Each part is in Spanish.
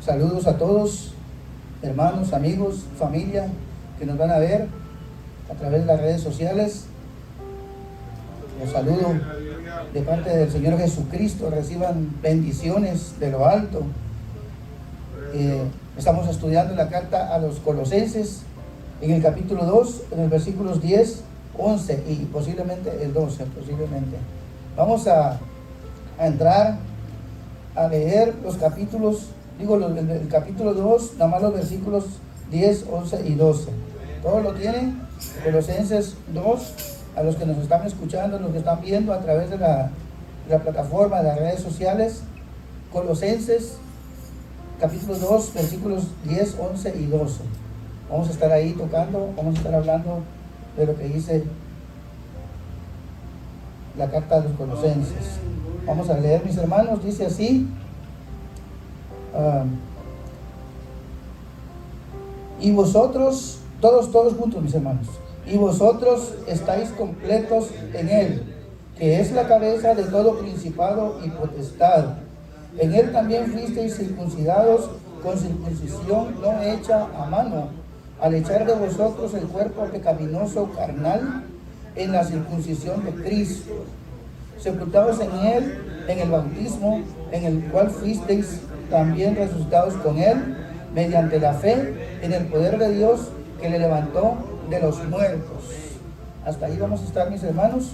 Saludos a todos, hermanos, amigos, familia que nos van a ver a través de las redes sociales. Los saludo de parte del Señor Jesucristo. Reciban bendiciones de lo alto. Estamos estudiando la carta a los Colosenses en el capítulo 2, en los versículos 10, 11 y posiblemente el 12, posiblemente. Vamos a entrar a leer los capítulos, el capítulo 2, nada más los versículos 10, 11 y 12. ¿Todos lo tienen? Colosenses 2, a los que nos están escuchando, los que están viendo a través de la plataforma, de las redes sociales. Colosenses capítulo 2, versículos 10, 11 y 12. Vamos a estar ahí tocando, vamos a estar hablando de lo que dice la carta a los Colosenses. Vamos a leer, mis hermanos, dice así. Y vosotros, todos juntos, mis hermanos, y vosotros estáis completos en Él, que es la cabeza de todo principado y potestad. En Él también fuisteis circuncidados con circuncisión no hecha a mano, al echar de vosotros el cuerpo pecaminoso carnal en la circuncisión de Cristo, sepultados en Él en el bautismo, en el cual fuisteis también resucitados con Él, mediante la fe en el poder de Dios que le levantó de los muertos. Hasta ahí vamos a estar, mis hermanos,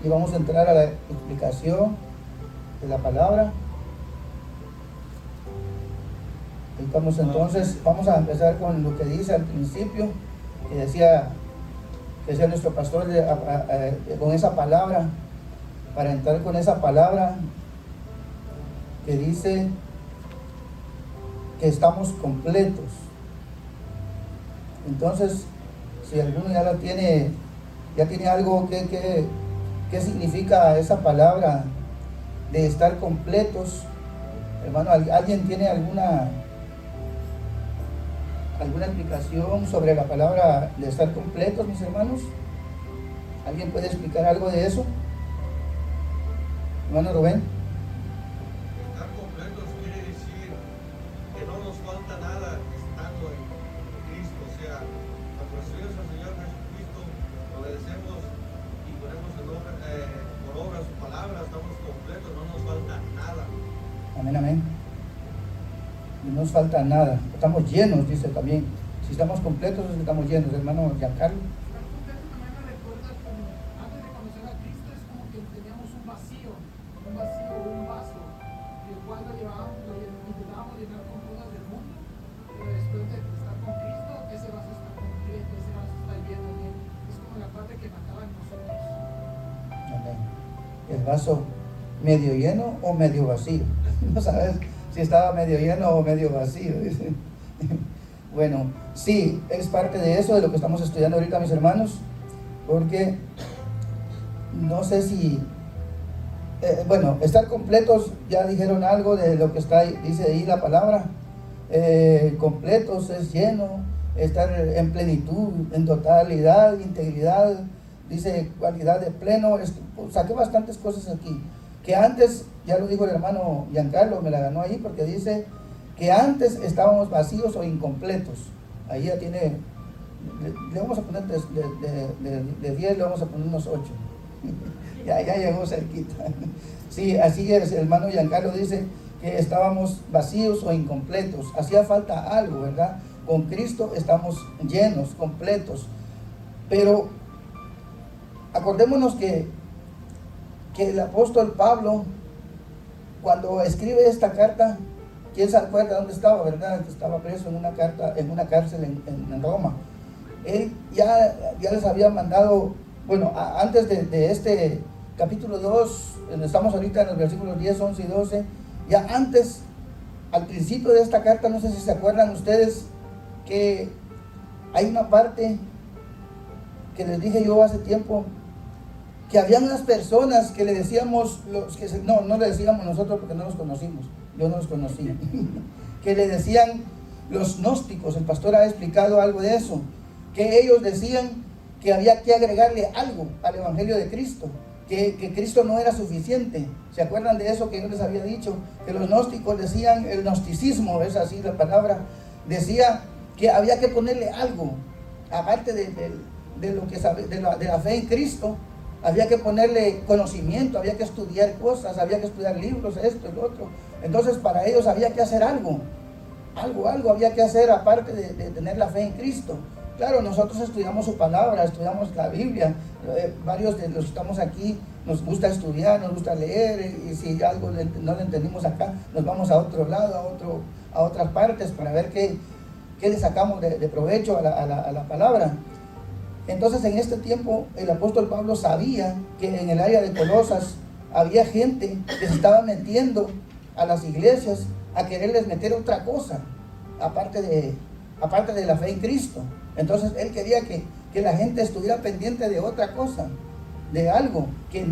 y vamos a entrar a la explicación de la palabra. Vamos a empezar con lo que dice al principio, que decía nuestro pastor, con esa palabra, para entrar con esa palabra que dice que estamos completos. Entonces, si alguno ya tiene algo que significa esa palabra de estar completos, hermano, ¿alguien tiene alguna explicación sobre la palabra de estar completos, mis hermanos? ¿Alguien puede explicar algo de eso? Hermano Rubén. Estar completos quiere decir que no nos falta nada estando en Cristo. O sea, cuando recibimos al Señor Jesucristo, obedecemos y ponemos por obra su palabra, estamos completos, no nos falta nada. Amén, amén. No nos falta nada, estamos llenos, dice también. Si estamos completos es que estamos llenos, hermano Giancarlo. El vaso medio lleno o medio vacío. No sabes si estaba medio lleno o medio vacío, dice. Bueno, sí, es parte de eso, de lo que estamos estudiando ahorita, mis hermanos, porque no sé si estar completos, ya dijeron algo de lo que dice ahí la palabra. Completos es lleno, estar en plenitud, en totalidad, integridad, dice cualidad de pleno. Saqué bastantes cosas aquí, que antes, ya lo dijo el hermano Giancarlo, me la ganó ahí, porque dice que antes estábamos vacíos o incompletos. Ahí ya tiene, le vamos a poner de 10, le vamos a poner unos 8. ya llegó cerquita. Sí, así es, el hermano Giancarlo dice que estábamos vacíos o incompletos, hacía falta algo, ¿verdad? Con Cristo estamos llenos, completos. Pero acordémonos que el apóstol Pablo, cuando escribe esta carta, ¿quién se acuerda dónde estaba, verdad? Que estaba preso en una cárcel en Roma. Él ya les había mandado, antes de este capítulo 2, estamos ahorita en los versículos 10, 11 y 12, ya antes, al principio de esta carta, no sé si se acuerdan ustedes, que hay una parte que les dije yo hace tiempo, que había unas personas que le decíamos, no le decíamos nosotros porque no los conocimos, yo no los conocí, que le decían los gnósticos. El pastor ha explicado algo de eso, que ellos decían que había que agregarle algo al evangelio de Cristo, que Cristo no era suficiente. ¿Se acuerdan de eso que yo les había dicho? Que los gnósticos decían, el gnosticismo, es así la palabra, decía que había que ponerle algo, aparte de lo que sabe, de la fe en Cristo, había que ponerle conocimiento, había que estudiar cosas, había que estudiar libros, esto y lo otro. Entonces para ellos había que hacer algo había que hacer aparte de tener la fe en Cristo. Claro, nosotros estudiamos su palabra, estudiamos la Biblia, varios de los que estamos aquí nos gusta estudiar, nos gusta leer, y si algo no lo entendimos acá, nos vamos a otro lado, a otras partes para ver qué le sacamos de provecho a la palabra. Entonces en este tiempo el apóstol Pablo sabía que en el área de Colosas había gente que se estaba metiendo a las iglesias a quererles meter otra cosa, aparte de la fe en Cristo. Entonces él quería que la gente estuviera pendiente de otra cosa, de algo que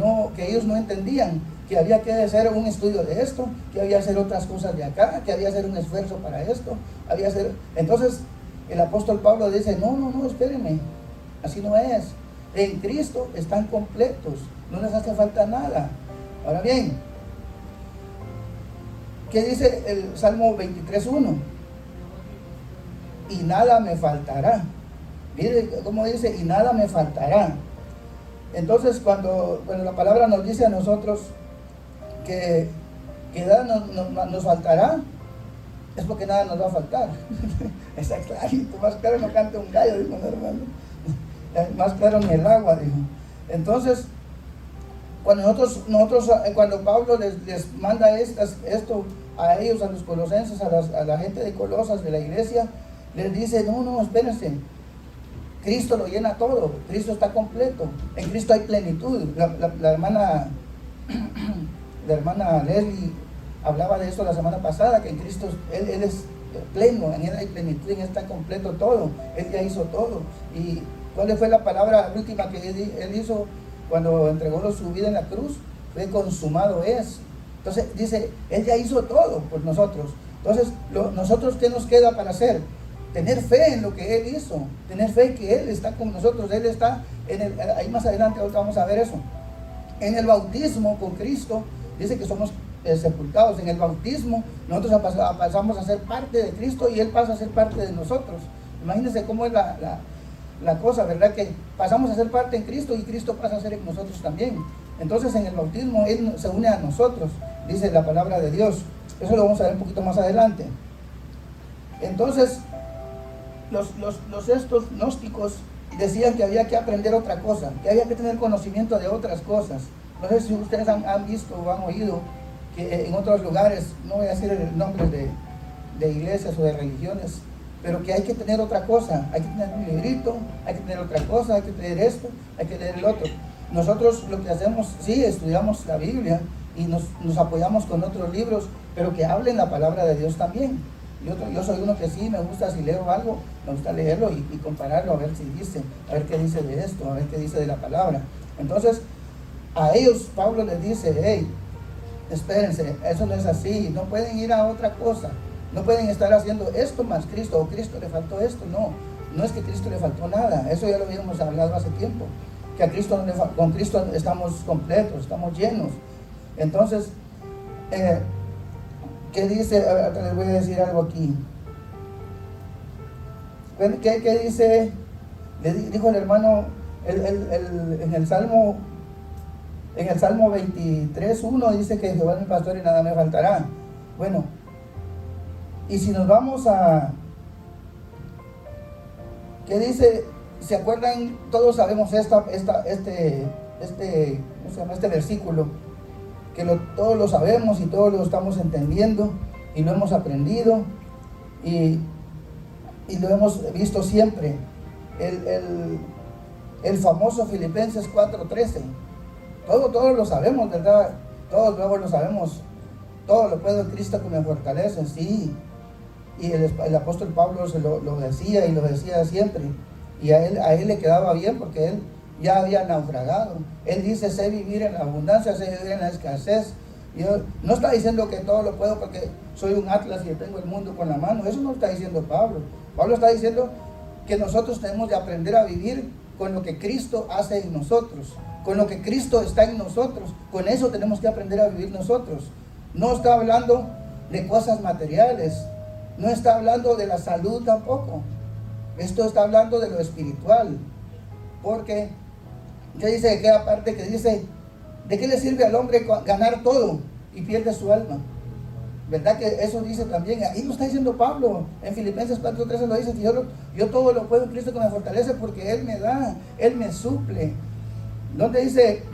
ellos no entendían, que había que hacer un estudio de esto, que había que hacer otras cosas de acá, que había que hacer un esfuerzo para esto, Entonces el apóstol Pablo dice, no, espérenme, así no es. En Cristo están completos, no les hace falta nada. Ahora bien, ¿qué dice el Salmo 23:1? Y nada me faltará. Mire cómo dice, y nada me faltará. Entonces cuando la palabra nos dice a nosotros que nada nos faltará, es porque nada nos va a faltar. Está clarito, más claro no canta un gallo, dijo mi hermano. Más claro ni el agua, dijo. Entonces, cuando Pablo les manda esto a ellos, a los colosenses, a la gente de Colosas, de la iglesia, les dice, no, espérense, Cristo lo llena todo, Cristo está completo, en Cristo hay plenitud. La hermana Leslie hablaba de esto la semana pasada, que en Cristo Él es pleno, en Él hay plenitud, en Él está completo todo, Él ya hizo todo. ¿Y cuál fue la palabra última que Él hizo cuando entregó su vida en la cruz? Fue consumado es. Entonces dice, Él ya hizo todo por nosotros. Entonces, nosotros, ¿qué nos queda para hacer? Tener fe en lo que Él hizo, tener fe que Él está con nosotros. Él está ahí más adelante, ahorita vamos a ver eso. En el bautismo con Cristo, dice que somos sepultados. En el bautismo, nosotros pasamos a ser parte de Cristo y Él pasa a ser parte de nosotros. Imagínense cómo es la cosa, ¿verdad? Que pasamos a ser parte en Cristo y Cristo pasa a ser en nosotros también. Entonces en el bautismo Él se une a nosotros, dice la palabra de Dios. Eso lo vamos a ver un poquito más adelante. Entonces estos gnósticos decían que había que aprender otra cosa, que había que tener conocimiento de otras cosas. No sé si ustedes han visto o han oído que en otros lugares, no voy a decir el nombre de iglesias o de religiones, pero que hay que tener otra cosa, hay que tener un librito, hay que tener otra cosa, hay que tener esto, hay que tener el otro. Nosotros lo que hacemos, sí, estudiamos la Biblia y nos apoyamos con otros libros, pero que hablen la palabra de Dios también. Yo soy uno que sí, me gusta, si leo algo, me gusta leerlo y compararlo, a ver si dice, a ver qué dice de esto, a ver qué dice de la palabra. Entonces, a ellos Pablo les dice, hey, espérense, eso no es así, no pueden ir a otra cosa, no pueden estar haciendo esto más Cristo, o Cristo le faltó esto, no es que Cristo le faltó nada, eso ya lo habíamos hablado hace tiempo, que a Cristo con Cristo estamos completos, estamos llenos. Entonces, ¿qué dice? Les voy a decir algo aquí. ¿Qué dice? Le dijo el hermano en el Salmo 23:1 dice que Jehová es mi pastor y nada me faltará. Bueno, y si nos vamos a... ¿Qué dice? ¿Se acuerdan? Todos sabemos este versículo, que todos lo sabemos y todos lo estamos entendiendo y lo hemos aprendido y lo hemos visto siempre. El famoso Filipenses 4:13. Todos lo sabemos, ¿verdad? Todos luego lo sabemos. Todo lo puedo en Cristo que me fortalece, sí. Y el apóstol Pablo lo decía y lo decía siempre. Y a él le quedaba bien porque él ya había naufragado. Él dice, sé vivir en la abundancia, sé vivir en la escasez. No está diciendo que todo lo puedo porque soy un atlas y tengo el mundo con la mano. Eso no está diciendo Pablo. Pablo está diciendo que nosotros tenemos que aprender a vivir con lo que Cristo hace en nosotros, con lo que Cristo está en nosotros. Con eso tenemos que aprender a vivir nosotros. No está hablando de cosas materiales, no está hablando de la salud tampoco. Esto está hablando de lo espiritual. Porque, ¿qué dice de aquella parte que dice, ¿de qué le sirve al hombre ganar todo y pierde su alma? ¿Verdad que eso dice también? Ahí lo está diciendo Pablo, en Filipenses 4:13 lo dice, que yo todo lo puedo en Cristo que me fortalece, porque Él me da, Él me suple. Donde dice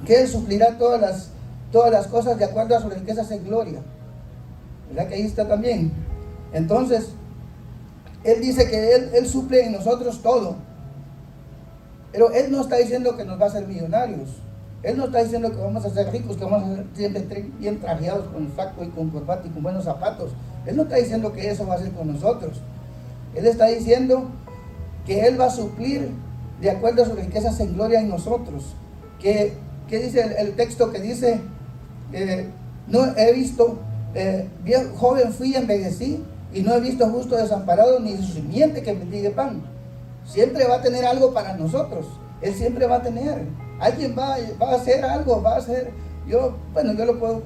que Él suplirá todas las cosas de acuerdo a sus riquezas en gloria. ¿Verdad que ahí está también? Entonces, Él dice que Él suple en nosotros todo. Pero Él no está diciendo que nos va a hacer millonarios. Él no está diciendo que vamos a ser ricos, que vamos a ser siempre bien trajeados con saco y con corbata y con buenos zapatos. Él no está diciendo que eso va a ser con nosotros. Él está diciendo que Él va a suplir de acuerdo a sus riquezas en gloria en nosotros. ¿Qué dice el texto que dice? No he visto, bien joven fui, envejecí, y no he visto justo desamparado ni su simiente que mendigue pan. Siempre va a tener algo para nosotros. Él siempre va a tener. Alguien va a hacer algo, va a hacer. Yo lo puedo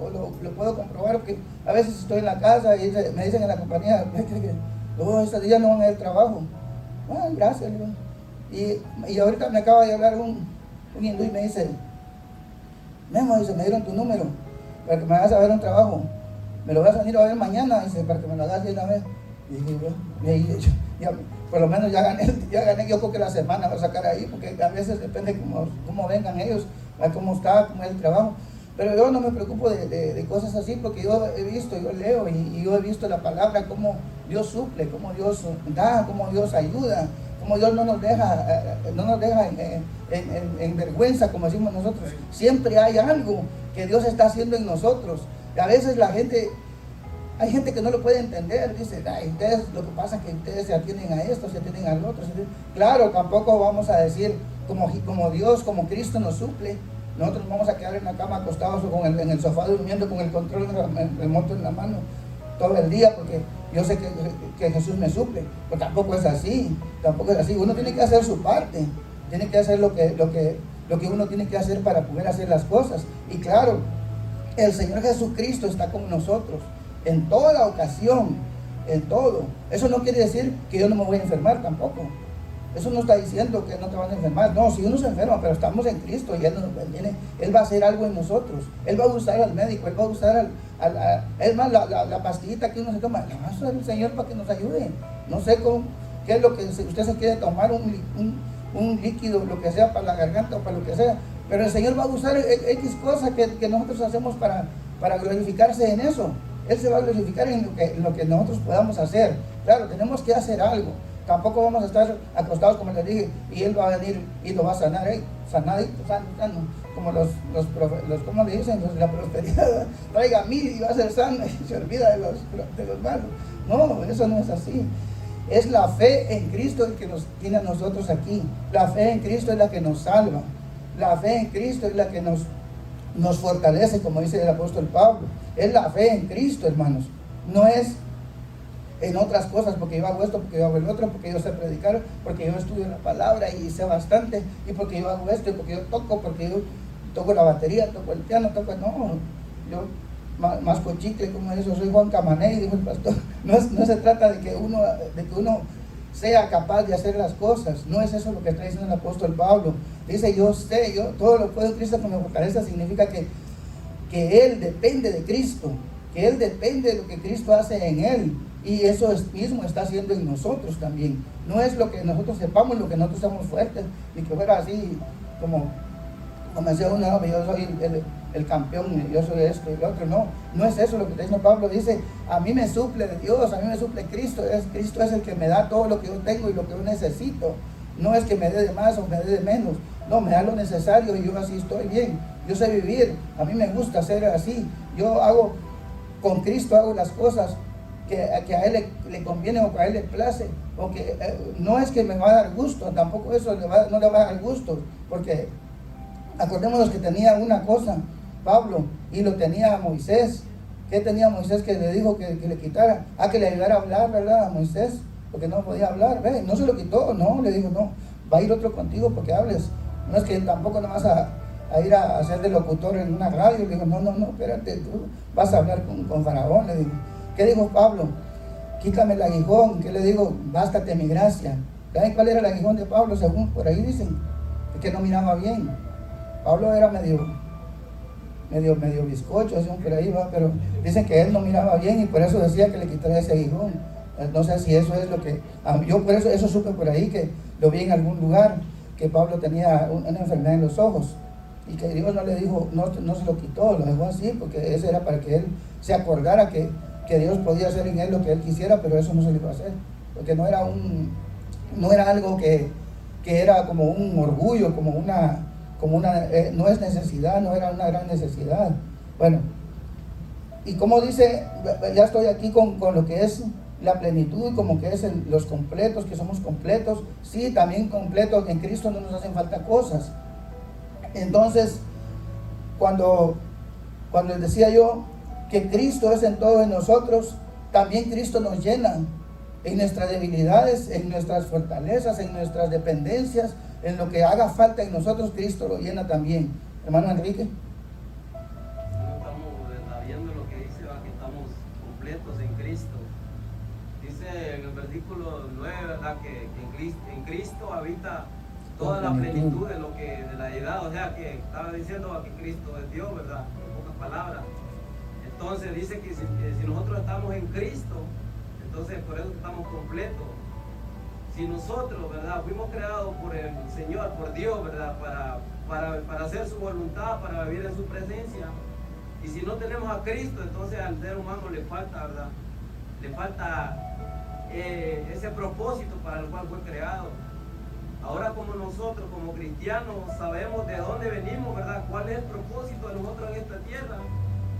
comprobar, porque a veces estoy en la casa y me dicen en la compañía, este día no van a ir trabajo. Bueno, gracias. Y ahorita me acaba de hablar un hindú y me dice, Memo, dice, me dieron tu número para que me hagas a ver un trabajo. Me lo vas a venir a ver mañana, dice, para que me lo hagas de una vez. Y dije, por lo menos ya gané, yo creo que la semana va a sacar ahí, porque a veces depende cómo vengan ellos, a cómo está, cómo es el trabajo. Pero yo no me preocupo de cosas así, porque yo he visto, yo leo y yo he visto la palabra, cómo Dios suple, cómo Dios da, cómo Dios ayuda, cómo Dios no nos deja en vergüenza, como decimos nosotros. Siempre hay algo que Dios está haciendo en nosotros. Y a veces hay gente que no lo puede entender, dice, ustedes, lo que pasa es que ustedes se atienden a esto, se atienden al otro. Claro, tampoco vamos a decir, como Dios, como Cristo nos suple, nosotros vamos a quedar en la cama acostados o en el sofá durmiendo con el control remoto en la mano todo el día, porque yo sé que Jesús me suple. Pero tampoco es así. Uno tiene que hacer su parte, tiene que hacer lo que uno tiene que hacer para poder hacer las cosas. Y claro, el Señor Jesucristo está con nosotros en toda ocasión, en todo. Eso no quiere decir que yo no me voy a enfermar tampoco. Eso no está diciendo que no te van a enfermar. No, si uno se enferma, pero estamos en Cristo y Él va a hacer algo en nosotros. Él va a usar al médico, Él va a usar es más, la pastillita que uno se toma, la va a usar el Señor para que nos ayude. No sé qué es lo que usted se quiere tomar, un líquido, lo que sea, para la garganta o para lo que sea. Pero el Señor va a usar X cosas que nosotros hacemos para glorificarse en eso. Él se va a glorificar en lo que nosotros podamos hacer. Claro, tenemos que hacer algo. Tampoco vamos a estar acostados, como les dije, y Él va a venir y lo va a sanar, sanadito, sano, como los ¿cómo le dicen? La prosperidad, traiga 1000 y va a ser sano, y se olvida de los malos. No, eso no es así. Es la fe en Cristo el que nos tiene a nosotros aquí. La fe en Cristo es la que nos salva. La fe en Cristo es la que nos fortalece, como dice el apóstol Pablo. Es la fe en Cristo, hermanos. No es en otras cosas, porque yo hago esto, porque yo hago el otro, porque yo sé predicar, porque yo estudio la palabra y sé bastante, y porque yo hago esto, y porque yo toco la batería, toco el piano, yo masco chicle, como eso, soy Juan Camané, dijo el pastor. No se trata de que uno sea capaz de hacer las cosas. No es eso lo que está diciendo el apóstol Pablo. Dice, yo todo lo puedo en Cristo que me fortalece. Significa que Él depende de Cristo, que Él depende de lo que Cristo hace en Él, y eso mismo está haciendo en nosotros también. No es lo que nosotros sepamos, lo que nosotros somos fuertes, ni que fuera así como decía uno, no, yo soy el campeón, yo soy esto y lo otro. No es eso lo que está diciendo Pablo. Dice, a mí me suple Dios, a mí me suple Cristo. Cristo es el que me da todo lo que yo tengo y lo que yo necesito. No es que me dé de más o me dé de menos. No, me da lo necesario y yo así estoy bien. Yo sé vivir, a mí me gusta ser así. Con Cristo hago las cosas que a Él le conviene o que a Él le place, o que no es que me va a dar gusto, tampoco eso no le va a dar gusto, porque acordémonos que tenía una cosa Pablo, y lo tenía a Moisés. ¿Qué tenía Moisés que le dijo que le quitara? Que le ayudara a hablar, ¿verdad? A Moisés, porque no podía hablar, ¿ve? No se lo quitó, no, le dijo, va a ir otro contigo porque hables. No es que tampoco no vas a ir a hacer de locutor en una radio. Le digo, no, espérate, tú vas a hablar con Faraón. Le digo, ¿qué dijo Pablo? Quítame el aguijón. ¿Qué le digo? Bástate mi gracia. ¿Saben cuál era el aguijón de Pablo? Según por ahí dicen, es que no miraba bien. Pablo era medio bizcocho, según por ahí va, pero dicen que él no miraba bien y por eso decía que le quitara ese aguijón. No sé si eso es lo que... Yo por eso supe por ahí, que lo vi en algún lugar, que Pablo tenía una enfermedad en los ojos y que Dios no le dijo, no se lo quitó, lo dejó así, porque eso era para que él se acordara que Dios podía hacer en él lo que él quisiera, pero eso no se le iba a hacer, porque no era algo que era como un orgullo, no es necesidad, no era una gran necesidad. Bueno, y como dice, ya estoy aquí con lo que es la plenitud, como que es los completos, que somos completos. Sí, también completos, en Cristo no nos hacen falta cosas. Entonces, cuando les decía yo que Cristo es en todo en nosotros, también Cristo nos llena en nuestras debilidades, en nuestras fortalezas, en nuestras dependencias, en lo que haga falta en nosotros, Cristo lo llena también. Hermano Enrique. Estamos viendo lo que dice, que estamos completos en Cristo. Dice en el versículo 9, ¿verdad? Que en Cristo habita toda la plenitud de la deidad. O sea, que estaba diciendo que Cristo es Dios, ¿verdad? En pocas palabras. Entonces dice que si nosotros estamos en Cristo, entonces por eso estamos completos. Si nosotros, ¿verdad?, fuimos creados por el Señor, por Dios, ¿verdad?, para hacer su voluntad, para vivir en su presencia, y si no tenemos a Cristo, entonces al ser humano le falta, ¿verdad?, le falta ese propósito para el cual fue creado. Ahora, como nosotros, como cristianos, sabemos de dónde venimos, ¿verdad?, cuál es el propósito de nosotros en esta tierra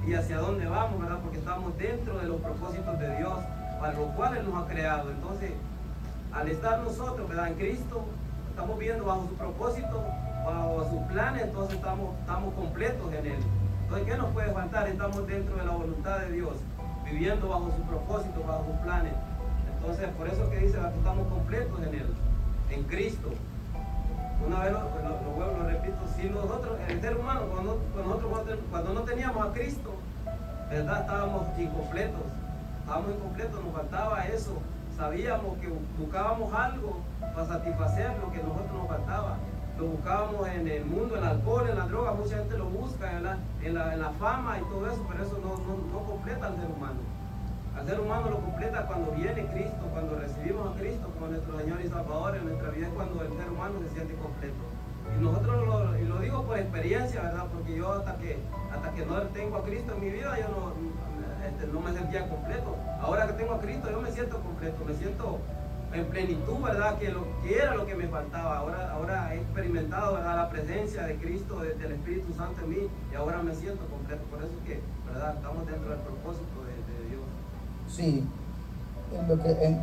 y hacia dónde vamos, ¿verdad?, porque estamos dentro de los propósitos de Dios, para los cuales nos ha creado. Entonces, al estar nosotros, ¿verdad?, en Cristo, estamos viendo bajo su propósito, bajo sus planes, entonces estamos completos en Él. Entonces, ¿qué nos puede faltar? Estamos dentro de la voluntad de Dios, viviendo bajo su propósito, bajo sus planes. Entonces, por eso que dice que estamos completos en Él, en Cristo. Una vez lo repito, si nosotros, el ser humano, cuando no teníamos a Cristo, ¿verdad?, estábamos incompletos, nos faltaba eso. Sabíamos que buscábamos algo para satisfacer lo que a nosotros nos faltaba. Lo buscábamos en el mundo, en el alcohol, en la droga. Mucha gente lo busca en la fama y todo eso, pero eso no completa al ser humano. Al ser humano lo completa cuando viene Cristo, cuando recibimos a Cristo como nuestro Señor y Salvador en nuestra vida, es cuando el ser humano se siente completo. Y nosotros lo digo por experiencia, ¿verdad? Porque yo hasta que no tengo a Cristo en mi vida, yo no me sentía completo. Ahora que tengo a Cristo, yo me siento completo, me siento en plenitud, ¿verdad? Que era lo que me faltaba. Ahora he experimentado, ¿verdad?, la presencia de Cristo, del Espíritu Santo en mí, y ahora me siento completo. Por eso que, ¿verdad?, estamos dentro del propósito de Dios. Sí,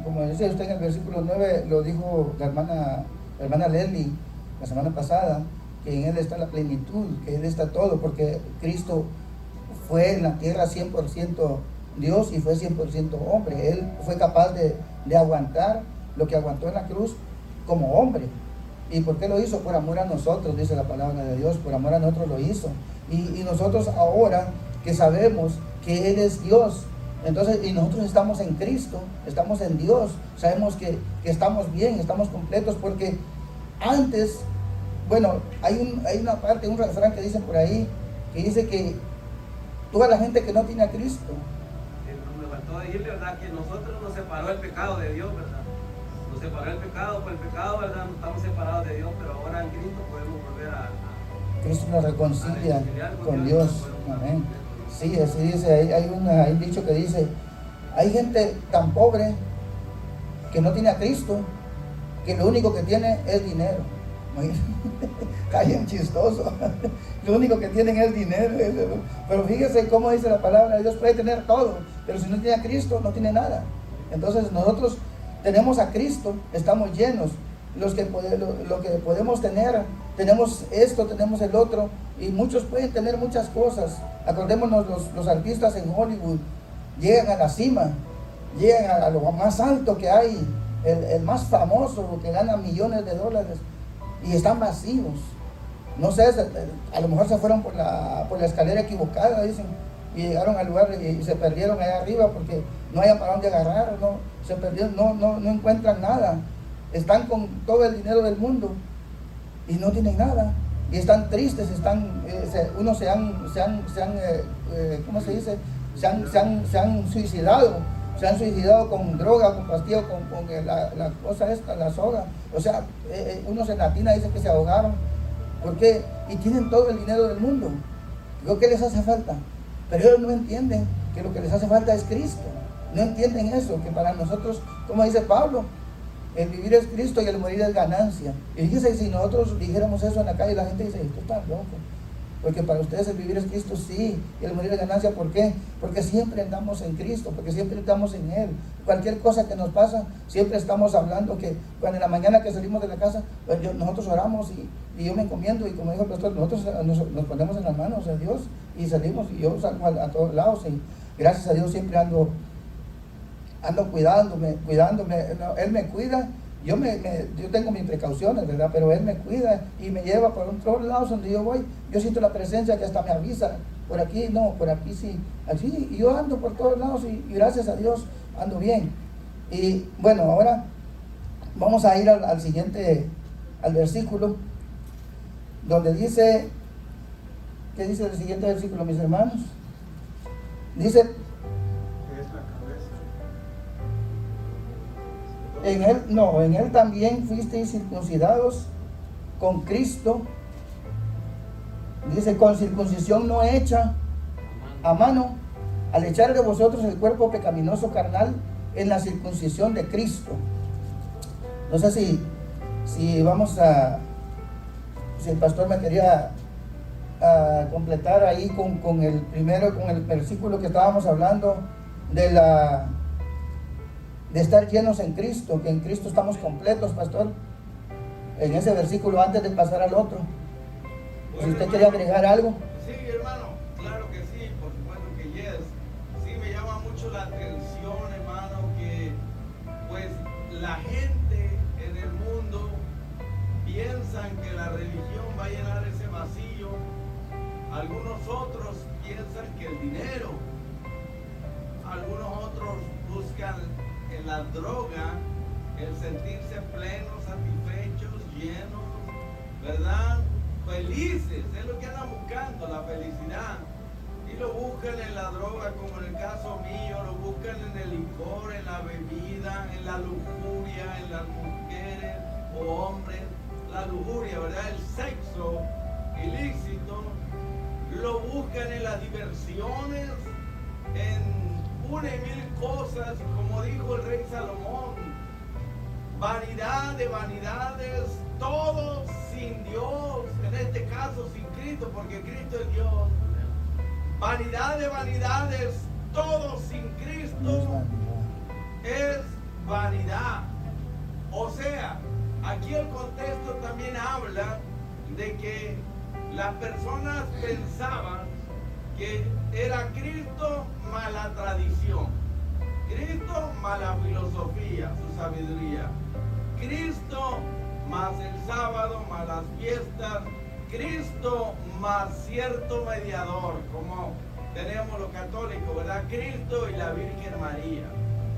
como decía usted en el versículo 9, lo dijo la hermana Leslie la semana pasada, que en Él está la plenitud, que Él está todo, porque Cristo fue en la tierra 100% Dios y fue 100% hombre. Él fue capaz de aguantar lo que aguantó en la cruz como hombre. ¿Y por qué lo hizo? Por amor a nosotros, dice la palabra de Dios, por amor a nosotros lo hizo. Y nosotros ahora que sabemos que Él es Dios, entonces, y nosotros estamos en Cristo, estamos en Dios, sabemos que estamos bien, estamos completos, porque antes, bueno, hay una parte, un refrán que dice por ahí, que dice que toda la gente que no tiene a Cristo. Me faltó decirle, ¿verdad?, que nosotros nos separó el pecado de Dios, ¿verdad? Nos separó el pecado, por el pecado, ¿verdad?, no estamos separados de Dios, pero ahora en Cristo podemos volver a Cristo nos reconcilia con Dios. Amén. Sí, así dice, hay un dicho que dice, hay gente tan pobre que no tiene a Cristo, que lo único que tiene es dinero. Callen chistoso. Lo único que tienen es dinero. Pero fíjese cómo dice la palabra de Dios, puede tener todo, pero si no tiene a Cristo, no tiene nada. Entonces nosotros tenemos a Cristo, estamos llenos. Lo que podemos tener, tenemos esto, tenemos el otro, y muchos pueden tener muchas cosas. Acordémonos, los artistas en Hollywood llegan a la cima, llegan a lo más alto que hay, el más famoso, que gana millones de dólares, y están vacíos. No sé, a lo mejor se fueron por la escalera equivocada, dicen, y llegaron al lugar y se perdieron allá arriba porque no hayan para dónde agarrar, no, se perdieron, no encuentran nada. Están con todo el dinero del mundo y no tienen nada. Y están tristes, unos se han ¿cómo se dice? Se han suicidado con droga, con pastillas, con la cosa esta, la soga. O sea, unos en Latina dicen que se ahogaron. ¿Por qué? Y tienen todo el dinero del mundo. Digo, ¿qué les hace falta? Pero ellos no entienden que lo que les hace falta es Cristo. No entienden eso, que para nosotros, como dice Pablo, el vivir es Cristo y el morir es ganancia. Y fíjense, si nosotros dijéramos eso en la calle, la gente dice, esto está loco. Porque para ustedes el vivir es Cristo, sí, y el morir es ganancia. ¿Por qué? Porque siempre andamos en Cristo, porque siempre estamos en Él. Cualquier cosa que nos pasa, siempre estamos hablando que cuando en la mañana que salimos de la casa, pues nosotros oramos y yo me encomiendo, y como dijo el pastor, nosotros nos ponemos en las manos de Dios y salimos, y yo salgo a todos lados, y gracias a Dios siempre ando cuidándome, no, Él me cuida. Yo tengo mis precauciones, ¿verdad? Pero Él me cuida y me lleva por todos lados donde yo voy. Yo siento la presencia que hasta me avisa, por aquí no, por aquí sí, así, y yo ando por todos lados y gracias a Dios ando bien. Y bueno, ahora vamos a ir al siguiente, al versículo, donde dice, ¿qué dice el siguiente versículo, mis hermanos? Dice, en él también fuisteis circuncidados con Cristo, dice, con circuncisión no hecha a mano, al echar de vosotros el cuerpo pecaminoso carnal en la circuncisión de Cristo. No sé si vamos si el pastor me quería completar ahí con el versículo que estábamos hablando de estar llenos en Cristo, que en Cristo estamos completos, pastor, en ese versículo antes de pasar al otro. Si usted quiere agregar algo. Sí, hermano, claro que sí, por supuesto que yes. Sí, me llama mucho la atención, hermano, que pues la gente en el mundo piensan que la religión va a llenar ese vacío. Algunos otros piensan que el dinero. Algunos otros buscan en la droga el sentirse plenos, satisfechos, llenos, ¿verdad? Felices, es lo que andan buscando, la felicidad. Y lo buscan en la droga, como en el caso mío, lo buscan en el licor, en la bebida, en la lujuria, en las mujeres o hombres, la lujuria, ¿verdad? El sexo ilícito, lo buscan en las diversiones, en una y mil cosas, como dijo el rey Salomón, vanidad de vanidades, todo sin Dios, en este caso sin Cristo, porque Cristo es Dios. Vanidad de vanidades, todo sin Cristo es vanidad. O sea, aquí el contexto también habla de que las personas pensaban que era Cristo más la tradición, Cristo más la filosofía, su sabiduría, Cristo más el sábado, más las fiestas, Cristo más cierto mediador, como tenemos los católicos, ¿verdad? Cristo y la Virgen María,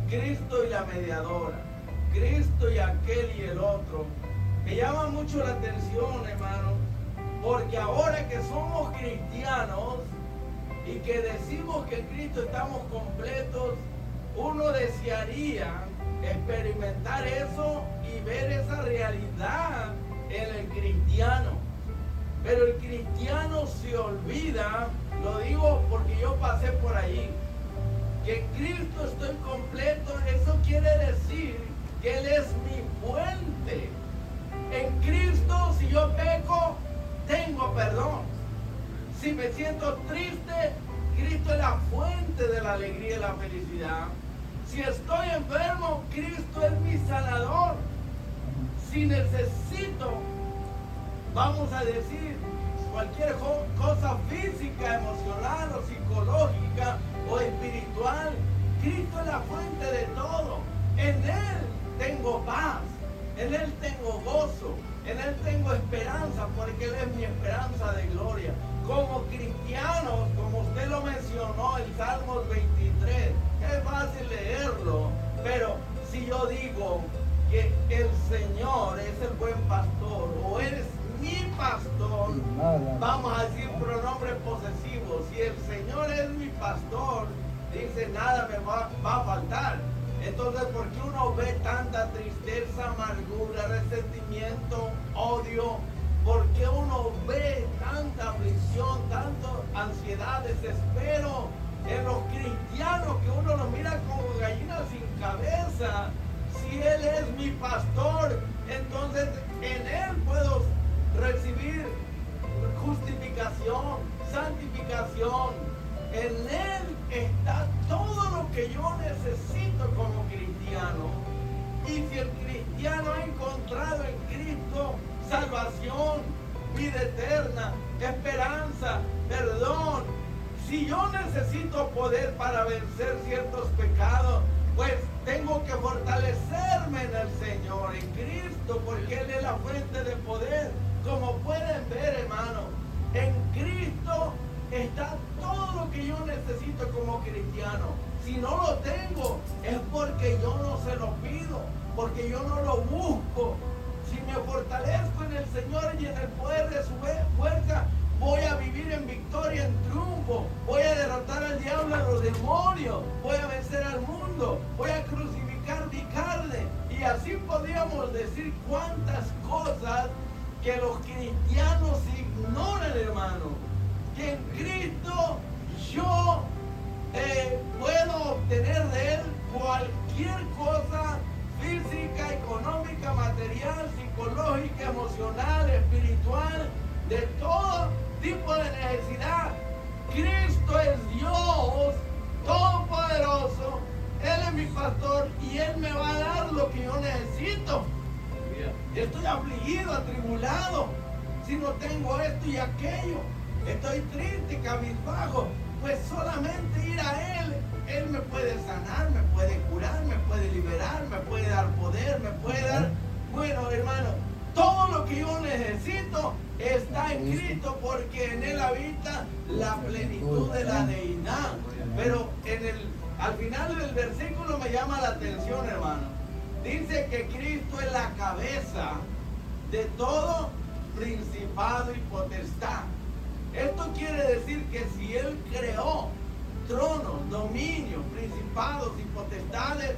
Cristo y la mediadora, Cristo y aquel y el otro. Me llama mucho la atención, hermano, porque ahora que somos cristianos y que decimos que en Cristo estamos completos, uno desearía experimentar eso y ver esa realidad en el cristiano. Pero el cristiano se olvida, lo digo porque yo pasé por allí, que en Cristo estoy completo. Eso quiere decir que Él es mi fuente. En Cristo, si yo peco, tengo perdón. Si me siento triste, Cristo es la fuente de la alegría y la felicidad. Si estoy enfermo, Cristo es mi sanador. Si necesito, vamos a decir, cualquier cosa física, emocional o psicológica o espiritual, Cristo es la fuente de todo. En Él tengo paz. en Él tengo gozo, en Él tengo esperanza, porque Él es mi esperanza de gloria. Como cristianos, como usted lo mencionó, el Salmos 23, es fácil leerlo, pero si yo digo que el Señor es el buen pastor, o eres mi pastor, vamos a decir pronombre posesivo. Si el Señor es mi pastor, dice, nada me va a faltar. Entonces, ¿por qué uno ve tanta tristeza, amargura, resentimiento, odio? ¿Por qué uno ve tanta aflicción, tanta ansiedad, desespero en los cristianos, que uno los mira como gallinas sin cabeza? Si Él es mi pastor, entonces en Él puedo recibir justificación, santificación. En Él está todo lo que yo necesito como cristiano. Y si el cristiano ha encontrado en Cristo salvación, vida eterna, esperanza, perdón, si yo necesito poder para vencer ciertos pecados, pues tengo que fortalecerme en el Señor, en Cristo, porque Él es la fuente de poder. Como pueden ver, hermano, en Cristo está todo lo que yo necesito como cristiano. Si no lo tengo, es porque yo no se lo pido, porque yo no lo busco. Si me fortalezco en el Señor y en el poder de su fuerza, voy a vivir en victoria, en triunfo. Voy a derrotar al diablo, a los demonios. Voy a vencer al mundo. Voy a crucificar mi carne. Y así podríamos decir cuántas cosas que los cristianos ignoran, hermano. Que en Cristo yo puedo obtener de Él cualquier cosa física, económica, material, psicológica, emocional, espiritual, de todo tipo de necesidad. Cristo es Dios todopoderoso. Él es mi pastor y Él me va a dar lo que yo necesito. Estoy afligido, atribulado, si no tengo esto y aquello, estoy triste, cabizbajo, pues solamente ir a Él. Él me puede sanar, me puede curar, me puede liberar, me puede dar poder, me puede dar, bueno, hermano, todo lo que yo necesito está en Cristo, porque en Él habita la plenitud de la deidad. Pero al final del versículo me llama la atención, hermano. Dice que Cristo es la cabeza de todo principado y potestad. Esto quiere decir que si Él creó tronos, dominios, principados y potestades,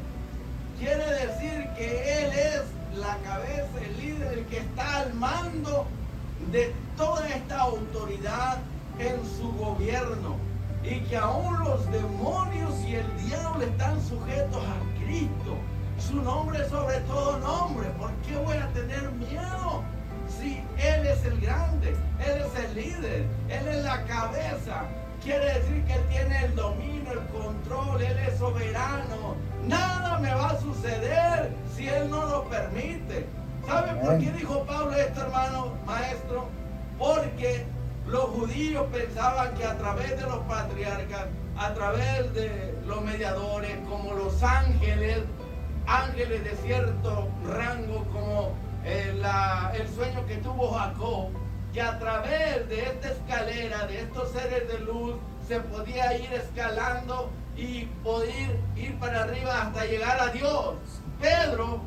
quiere decir que Él es la cabeza, el líder, el que está al mando de toda esta autoridad en su gobierno, y que aún los demonios y el diablo están sujetos a Cristo. Su nombre es sobre todo nombre. ¿Por qué voy a tener miedo? Si Él es el grande, Él es el líder, Él es la cabeza. Quiere decir que Él tiene el dominio, el control, Él es soberano. Nada me va a suceder si Él no lo permite. ¿Sabe por qué dijo Pablo esto, hermano, maestro? Porque los judíos pensaban que a través de los patriarcas, a través de los mediadores, como los ángeles de cierto rango, como el sueño que tuvo Jacob, que a través de esta escalera, de estos seres de luz, se podía ir escalando y poder ir para arriba hasta llegar a Dios. Pero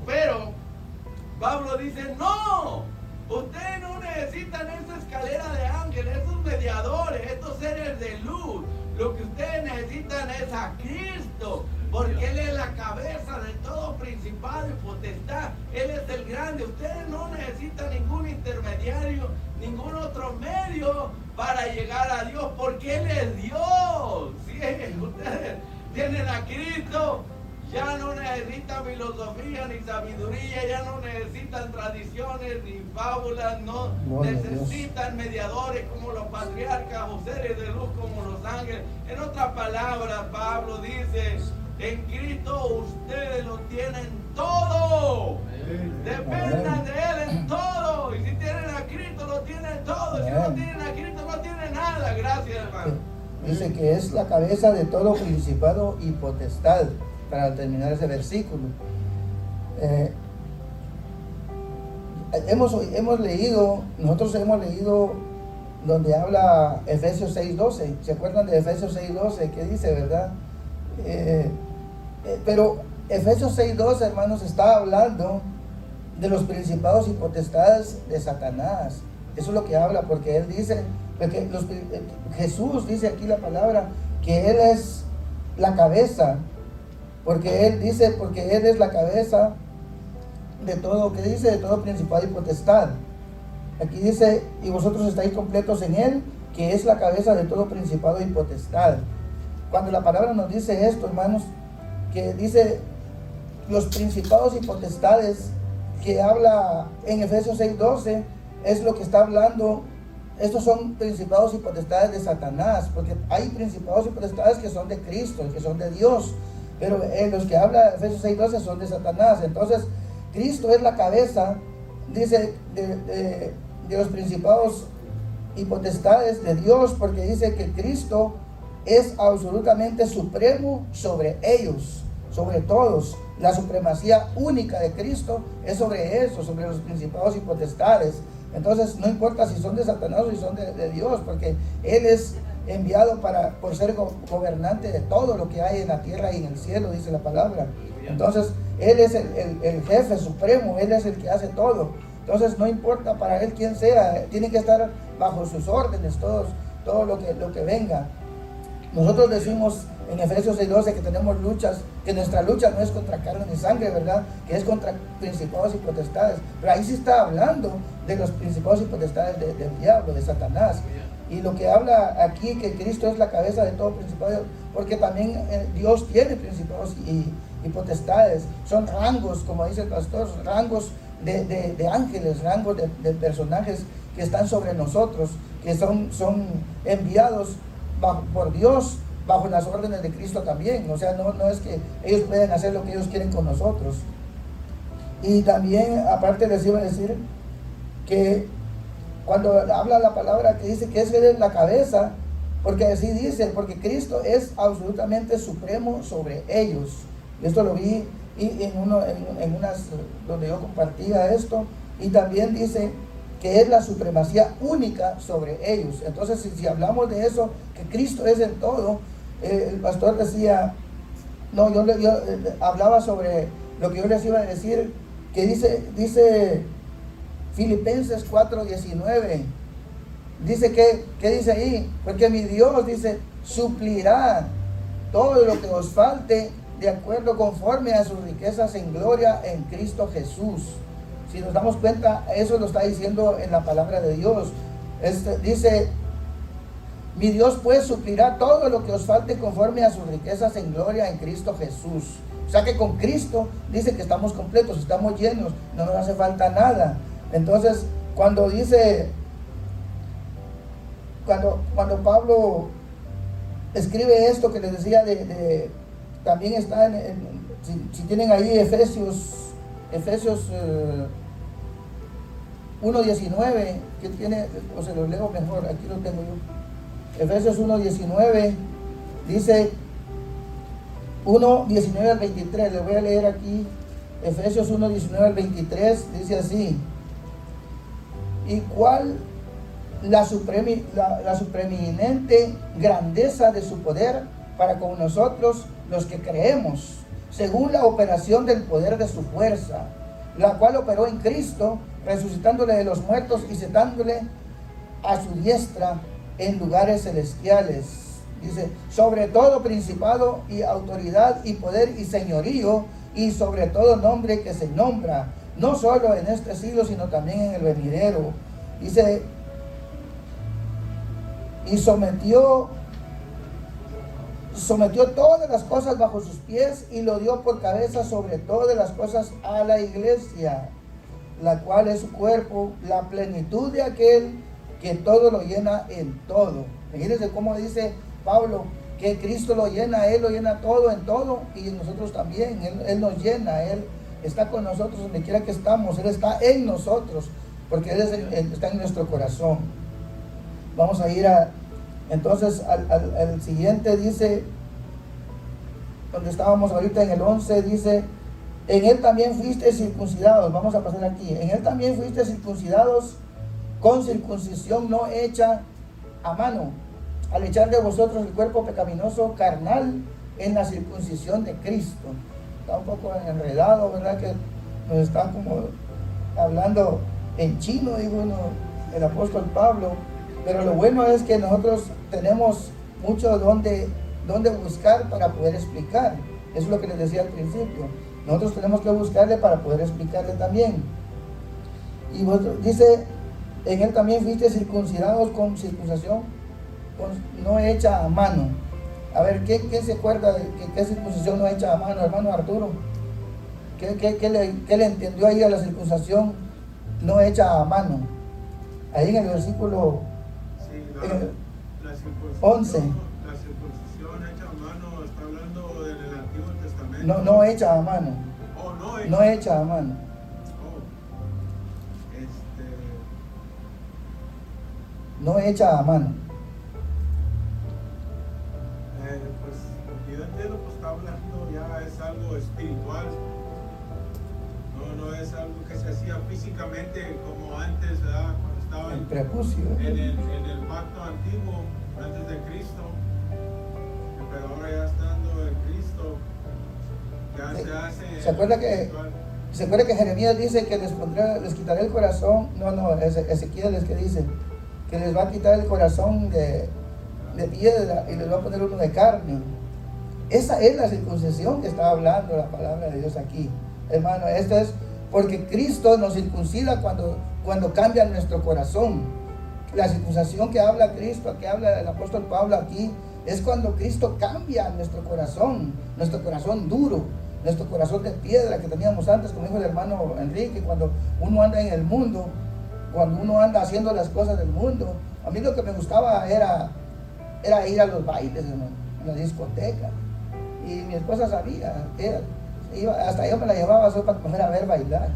Pablo dice, no, ustedes no necesitan esa escalera de ángeles, esos mediadores, estos seres de luz. Lo que ustedes necesitan es a Cristo, porque Él es la cabeza de todo principado y potestad. Él es el grande. Ustedes no necesitan ningún intermediario, ningún otro medio para llegar a Dios, porque Él es Dios. Si ustedes tienen a Cristo, ya no necesitan filosofía ni sabiduría, ya no necesitan tradiciones ni fábulas, no necesitan mediadores como los patriarcas o seres de luz como los ángeles. En otras palabras, Pablo dice, en Cristo ustedes lo tienen todo. Dependan de Él en todo. Y si tienen a Cristo, lo tienen todo. Si no tienen a Cristo, no tienen nada. Gracias, hermano. Dice que es la cabeza de todo principado y potestad, para terminar ese versículo. hemos leído, nosotros hemos leído donde habla Efesios 6:12. ¿Se acuerdan de Efesios 6:12? ¿Qué dice, verdad? Pero Efesios 6:12, hermanos, está hablando de los principados y potestades de Satanás. Eso es lo que habla, porque él dice, porque Jesús dice aquí la palabra, que él es la cabeza, porque él dice, porque él es la cabeza de todo, ¿qué dice? De todo principado y potestad. Aquí dice, y vosotros estáis completos en él, que es la cabeza de todo principado y potestad. Cuando la palabra nos dice esto, hermanos, que dice los principados y potestades, que habla en Efesios 6:12, es lo que está hablando. Estos son principados y potestades de Satanás, porque hay principados y potestades que son de Cristo, que son de Dios, pero los que habla Efesios 6:12 son de Satanás. Entonces, Cristo es la cabeza, dice, de los principados y potestades de Dios, porque dice que Cristo es absolutamente supremo sobre ellos, sobre todos. La supremacía única de Cristo es sobre eso, sobre los principados y potestades. Entonces no importa si son de Satanás o si son de Dios, porque Él es enviado por ser gobernante de todo lo que hay en la tierra y en el cielo, dice la palabra. Entonces Él es el jefe supremo, Él es el que hace todo. Entonces no importa para Él quién sea, tiene que estar bajo sus órdenes, todo lo que venga. Nosotros decimos en Efesios 6:12 que tenemos luchas, que nuestra lucha no es contra carne ni sangre, ¿verdad? Que es contra principados y potestades. Pero ahí sí está hablando de los principados y potestades del diablo, de Satanás. Y lo que habla aquí, que Cristo es la cabeza de todo principado, porque también Dios tiene principados y potestades. Son rangos, como dice el pastor, rangos de ángeles, rangos de personajes que están sobre nosotros, que son enviados por Dios, bajo las órdenes de Cristo también. O sea, no es que ellos pueden hacer lo que ellos quieren con nosotros. Y también, aparte, les iba a decir que cuando habla la palabra que dice que es la cabeza, porque así dice, porque Cristo es absolutamente supremo sobre ellos. Esto lo vi en unas donde yo compartía esto, y también dice que es la supremacía única sobre ellos. Entonces, si hablamos de eso, que Cristo es el todo, el pastor decía, yo hablaba sobre lo que yo les iba a decir, que dice Filipenses 4:19, dice ¿qué dice ahí? Porque mi Dios, dice, suplirá todo lo que os falte de acuerdo conforme a sus riquezas en gloria en Cristo Jesús. Si nos damos cuenta, eso lo está diciendo en la palabra de Dios. Dice, mi Dios pues suplirá todo lo que os falte conforme a sus riquezas en gloria en Cristo Jesús. O sea que con Cristo dice que estamos completos, estamos llenos, no nos hace falta nada. Entonces, cuando dice, cuando Pablo escribe esto que les decía también está si tienen ahí Efesios 1:19, que tiene, o se lo leo mejor, aquí lo tengo yo. Efesios 1:19 dice 1:19 al 23, le voy a leer aquí. Efesios 1:19 al 23 dice así: y cuál la supreeminente grandeza de su poder para con nosotros los que creemos, según la operación del poder de su fuerza, la cual operó en Cristo, resucitándole de los muertos y sentándole a su diestra en lugares celestiales. Dice, sobre todo principado y autoridad y poder y señorío, y sobre todo nombre que se nombra, no solo en este siglo, sino también en el venidero. Dice, y sometió todas las cosas bajo sus pies y lo dio por cabeza sobre todas las cosas a la iglesia, la cual es su cuerpo, la plenitud de aquel que todo lo llena en todo. Fíjense cómo dice Pablo, que Cristo lo llena, Él lo llena todo en todo, y nosotros también, Él nos llena, Él está con nosotros donde quiera que estamos, Él está en nosotros, porque Él está en nuestro corazón. Vamos a ir entonces al siguiente, dice, donde estábamos ahorita en el 11, dice, En él también fuiste circuncidados. Vamos a pasar aquí. En él también fuiste circuncidados con circuncisión no hecha a mano, al echar de vosotros el cuerpo pecaminoso carnal en la circuncisión de Cristo. Está un poco enredado, ¿verdad? Que nos está como hablando en chino, dijo uno, el apóstol Pablo. Pero lo bueno es que nosotros tenemos mucho donde buscar para poder explicar. Eso es lo que les decía al principio. Nosotros tenemos que buscarle para poder explicarle también. Y dice, en él también fuiste circuncidados con circuncisión no hecha a mano. A ver, ¿qué se acuerda de qué circuncisión no hecha a mano, hermano Arturo? ¿Qué le entendió ahí a la circuncisión no hecha a mano? Ahí en el versículo la circuncisión, 11. La circuncisión hecha a mano está hablando del Antiguo Testamento. No hecha a mano. Oh, no hecha a mano. No hecha a mano. Pues yo entiendo, pues está hablando ya es algo espiritual. No es algo que se hacía físicamente como antes, ¿verdad? Cuando estaba El prepucio. en el pacto antiguo, antes de Cristo. Pero ahora ya estando en Cristo, ya se hace. ¿Se acuerda que Jeremías dice que les quitaré el corazón? Ezequiel es que dice que les va a quitar el corazón de piedra y les va a poner uno de carne. Esa es la circuncisión que está hablando la palabra de Dios aquí, hermano. Esto es porque Cristo nos circuncida cuando cambia nuestro corazón. La circuncisión que habla Cristo, que habla el apóstol Pablo aquí, es cuando Cristo cambia nuestro corazón duro, nuestro corazón de piedra que teníamos antes, como dijo el hermano Enrique. Cuando uno anda en el mundo, cuando uno anda haciendo las cosas del mundo, a mí lo que me gustaba era ir a los bailes, hermano, a la discoteca. Y mi esposa sabía, hasta yo me la llevaba solo para comer a ver bailar.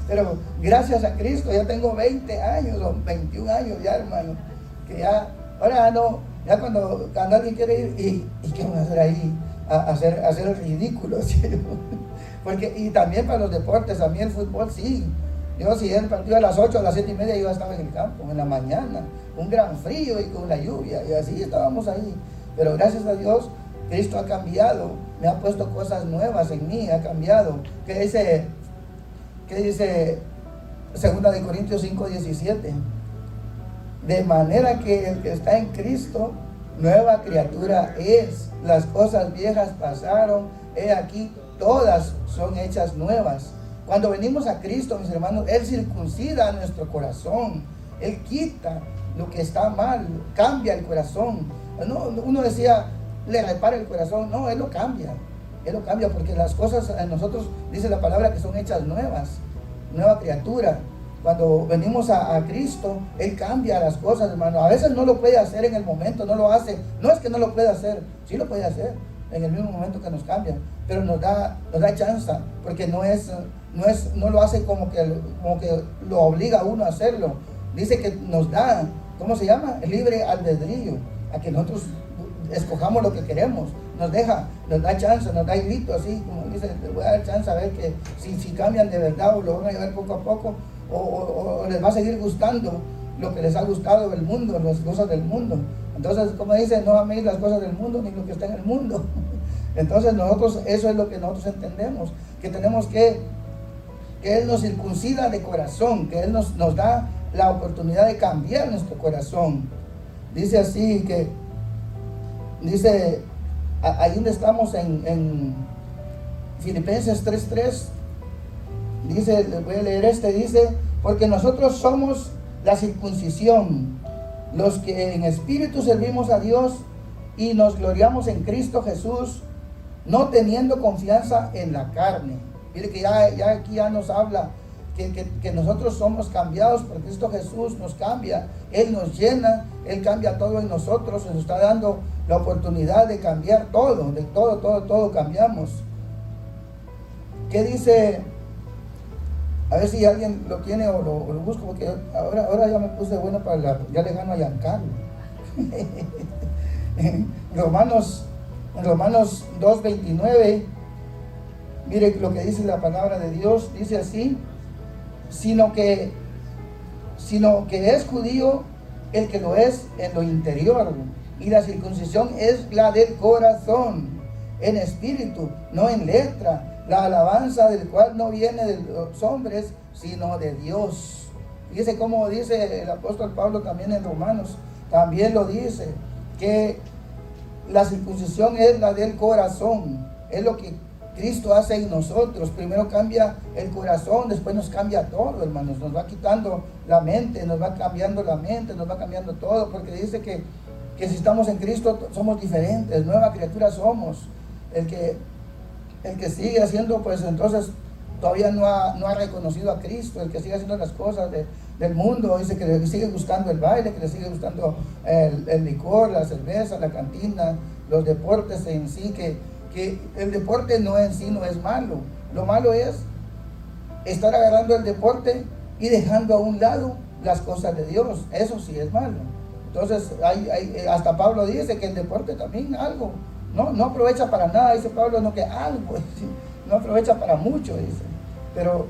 Pero gracias a Cristo ya tengo 20 años o 21 años ya, hermano, que ahora no, ya cuando alguien quiere ir, ¿y qué van a hacer ahí? A hacer el ridículo, ¿sí? Porque, y también para los deportes, a mí el fútbol sí. Yo si el partido a las 8, a las 7 y media, yo estaba en el campo, en la mañana, un gran frío y con la lluvia, y así estábamos ahí. Pero gracias a Dios, Cristo ha cambiado, me ha puesto cosas nuevas en mí, ha cambiado. ¿Qué dice 2 de Corintios 5:17? De manera que el que está en Cristo, nueva criatura es. Las cosas viejas pasaron, he aquí, todas son hechas nuevas. Cuando venimos a Cristo, mis hermanos, Él circuncida nuestro corazón. Él quita lo que está mal, cambia el corazón. Uno decía, le repara el corazón. No, Él lo cambia. Él lo cambia porque las cosas en nosotros, dice la palabra, que son hechas nuevas. Nueva criatura. Cuando venimos a Cristo, Él cambia las cosas, hermano. A veces no lo puede hacer en el momento, no lo hace. No es que no lo pueda hacer, sí lo puede hacer en el mismo momento que nos cambia. Pero nos da chance, porque no lo hace como que lo obliga a uno a hacerlo. Dice que nos da, ¿cómo se llama? El libre albedrío, a que nosotros escojamos lo que queremos. Nos da chance, nos da grito así, como dice, les voy a dar chance a ver que si cambian de verdad o lo van a llevar poco a poco, o les va a seguir gustando lo que les ha gustado del mundo, las cosas del mundo. Entonces, como dice, no améis las cosas del mundo ni lo que está en el mundo. Entonces eso es lo que nosotros entendemos, que tenemos que Él nos circuncida de corazón, que Él nos da la oportunidad de cambiar nuestro corazón. Dice así dice, ahí donde estamos en Filipenses 3:3, dice, les voy a leer dice, porque nosotros somos la circuncisión, los que en espíritu servimos a Dios y nos gloriamos en Cristo Jesús, no teniendo confianza en la carne. Mire que ya aquí ya nos habla que nosotros somos cambiados por Cristo Jesús, nos cambia, Él nos llena, Él cambia todo en nosotros, nos está dando la oportunidad de cambiar todo, de todo cambiamos. ¿Qué dice? A ver si alguien lo tiene o lo busco, porque ahora ya me puse bueno ya le gano a Giancarlo. En Romanos 2:29 Mire lo que dice la palabra de Dios, dice así, sino que es judío el que lo es en lo interior, y la circuncisión es la del corazón, en espíritu, no en letra, la alabanza del cual no viene de los hombres, sino de Dios. Fíjese cómo dice el apóstol Pablo también en Romanos, también lo dice, que la circuncisión es la del corazón, es lo que Cristo hace en nosotros. Primero cambia el corazón, después nos cambia todo, hermanos. Nos va quitando la mente, nos va cambiando la mente, nos va cambiando todo, porque dice que si estamos en Cristo somos diferentes, nueva criatura somos. El que sigue haciendo, pues entonces todavía no ha reconocido a Cristo. El que sigue haciendo las cosas del mundo, dice que le sigue gustando el baile, que le sigue gustando el licor, la cerveza, la cantina, los deportes en sí, que el deporte no en sí no es malo. Lo malo es estar agarrando el deporte y dejando a un lado las cosas de Dios. Eso sí es malo. Entonces hasta Pablo dice que el deporte también algo no aprovecha para nada, dice Pablo, no que algo, no aprovecha para mucho, dice. Pero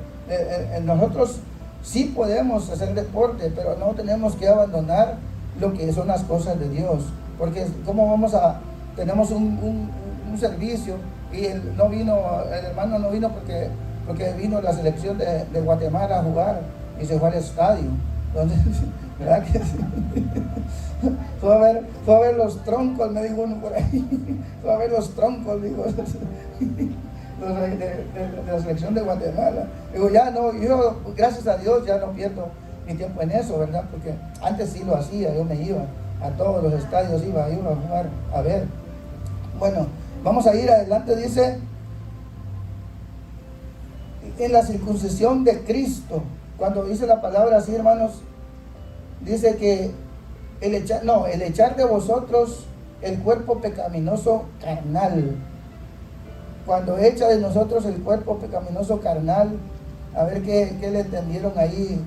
nosotros sí podemos hacer deporte, pero no tenemos que abandonar lo que son las cosas de Dios, porque cómo tenemos un servicio y el hermano no vino porque vino la selección de Guatemala a jugar y se fue al estadio. Entonces, ¿verdad que sí? Fue a ver los troncos, me dijo uno por ahí. Fue a ver los troncos, digo, de la selección de Guatemala. Digo, ya no, yo gracias a Dios ya no pierdo mi tiempo en eso, ¿verdad? Porque antes sí lo hacía, yo me iba a todos los estadios, iba a jugar, a ver. Bueno, vamos a ir adelante, dice, en la circuncisión de Cristo. Cuando dice la palabra así, hermanos, dice que el echar de vosotros el cuerpo pecaminoso carnal. Cuando echa de nosotros el cuerpo pecaminoso carnal, a ver qué le entendieron ahí,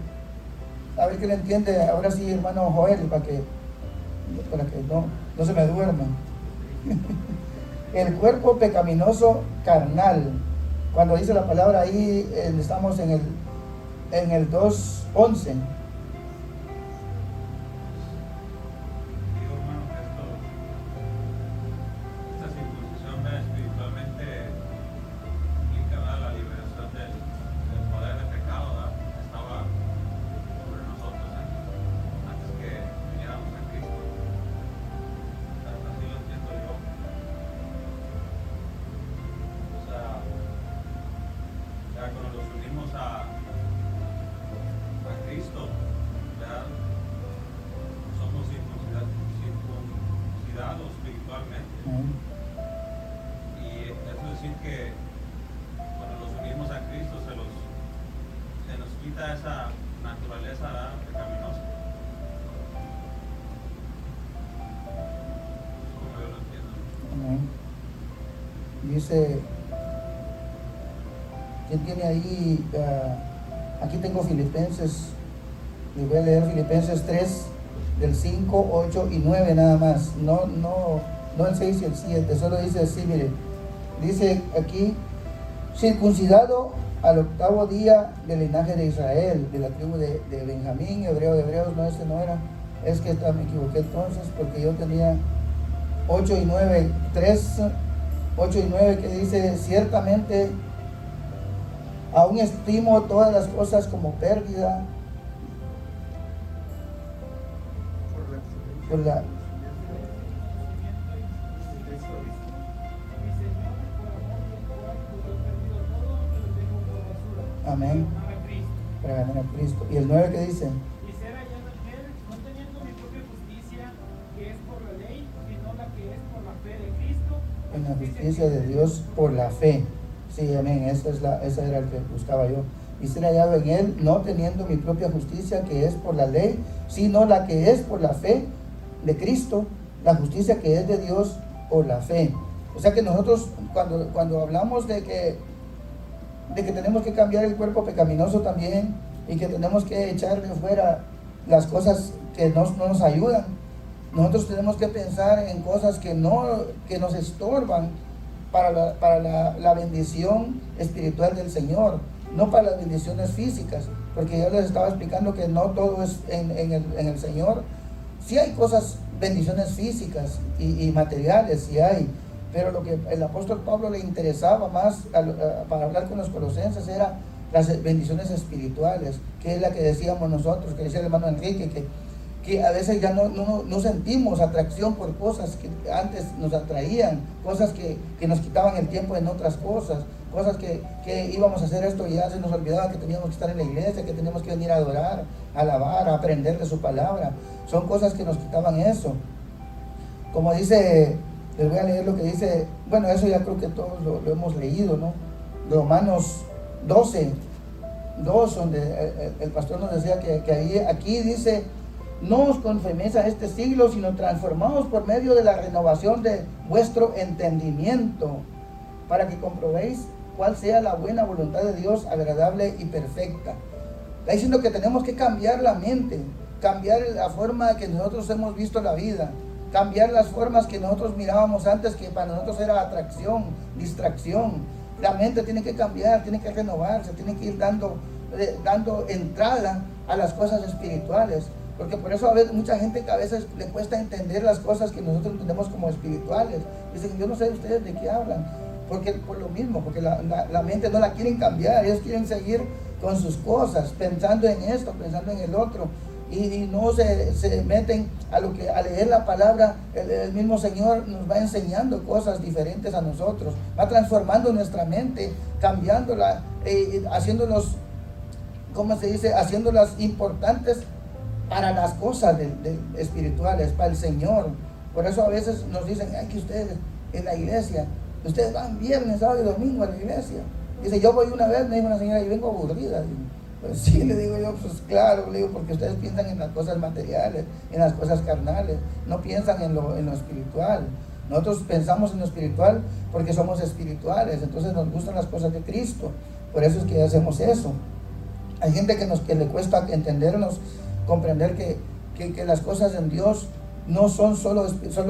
a ver qué le entiende ahora sí, hermano Joel, para que no se me duerma. El cuerpo pecaminoso carnal. Cuando dice la palabra ahí, estamos en el 2:11. Esa naturaleza pecaminosa, como yo lo entiendo. Dice, ¿quién tiene ahí? Aquí tengo Filipenses, les voy a leer Filipenses 3 del 5, 8 y 9 nada más, no el 6 y el 7, solo dice así, mire, dice aquí, circuncidado al 8º día del linaje de Israel, de la tribu de Benjamín, hebreo de hebreos, no, ese no era, es que me equivoqué entonces, porque yo tenía 8 y 9, 3, 8 y 9, que dice, ciertamente, aún estimo todas las cosas como pérdida, por la amén, para ganar a Cristo. Y el 9 que dice, y ser hallado en él, no teniendo mi propia justicia, que es por la ley, sino la que es por la fe de Cristo, en la justicia de Dios por la fe. Sí, amén, esa era el que buscaba yo. Y ser hallado en él, no teniendo mi propia justicia, que es por la ley, sino la que es por la fe de Cristo, la justicia que es de Dios por la fe. O sea que nosotros cuando hablamos de que tenemos que cambiar el cuerpo pecaminoso también, y que tenemos que echar de fuera las cosas que no nos ayudan, nosotros tenemos que pensar en cosas que nos estorban para la bendición espiritual del Señor, no para las bendiciones físicas, porque yo les estaba explicando que no todo es en el Señor. Sí hay cosas, bendiciones físicas y materiales, sí hay, pero lo que el apóstol Pablo le interesaba más para hablar con los colosenses era las bendiciones espirituales, que es la que decíamos nosotros, que decía el hermano Enrique, que a veces ya no sentimos atracción por cosas que antes nos atraían, cosas que nos quitaban el tiempo en otras cosas que íbamos a hacer esto y ya se nos olvidaba que teníamos que estar en la iglesia, que teníamos que venir a adorar, a alabar, a aprender de su palabra. Son cosas que nos quitaban eso. Como dice, les voy a leer lo que dice, bueno, eso ya creo que todos lo hemos leído, ¿no? Romanos 12, 2, donde el pastor nos decía que aquí dice: no os conforméis a este siglo, sino transformaos por medio de la renovación de vuestro entendimiento, para que comprobéis cuál sea la buena voluntad de Dios, agradable y perfecta. Está diciendo que tenemos que cambiar la mente, cambiar la forma que nosotros hemos visto la vida, cambiar las formas que nosotros mirábamos antes, que para nosotros era atracción, distracción. La mente tiene que cambiar, tiene que renovarse, tiene que ir dando entrada a las cosas espirituales. Porque por eso a veces mucha gente que a veces le cuesta entender las cosas que nosotros entendemos como espirituales. Dicen: yo no sé ustedes de qué hablan. Porque por lo mismo, porque la mente no la quieren cambiar. Ellos quieren seguir con sus cosas, pensando en esto, pensando en el otro. Y no se meten a leer la palabra. El mismo Señor nos va enseñando cosas diferentes a nosotros. Va transformando nuestra mente, cambiándola, haciéndonos, ¿cómo se dice? Haciéndolas importantes para las cosas espirituales, para el Señor. Por eso a veces nos dicen: ay, que ustedes en la iglesia, ustedes van viernes, sábado y domingo a la iglesia. Dice: yo voy una vez, me dijo una señora, y vengo aburrida. Pues sí, le digo yo, pues claro, le digo, porque ustedes piensan en las cosas materiales, en las cosas carnales, no piensan en lo espiritual. Nosotros pensamos en lo espiritual porque somos espirituales, entonces nos gustan las cosas de Cristo. Por eso es que hacemos eso. Hay gente que le cuesta entendernos, comprender que las cosas en Dios no son solo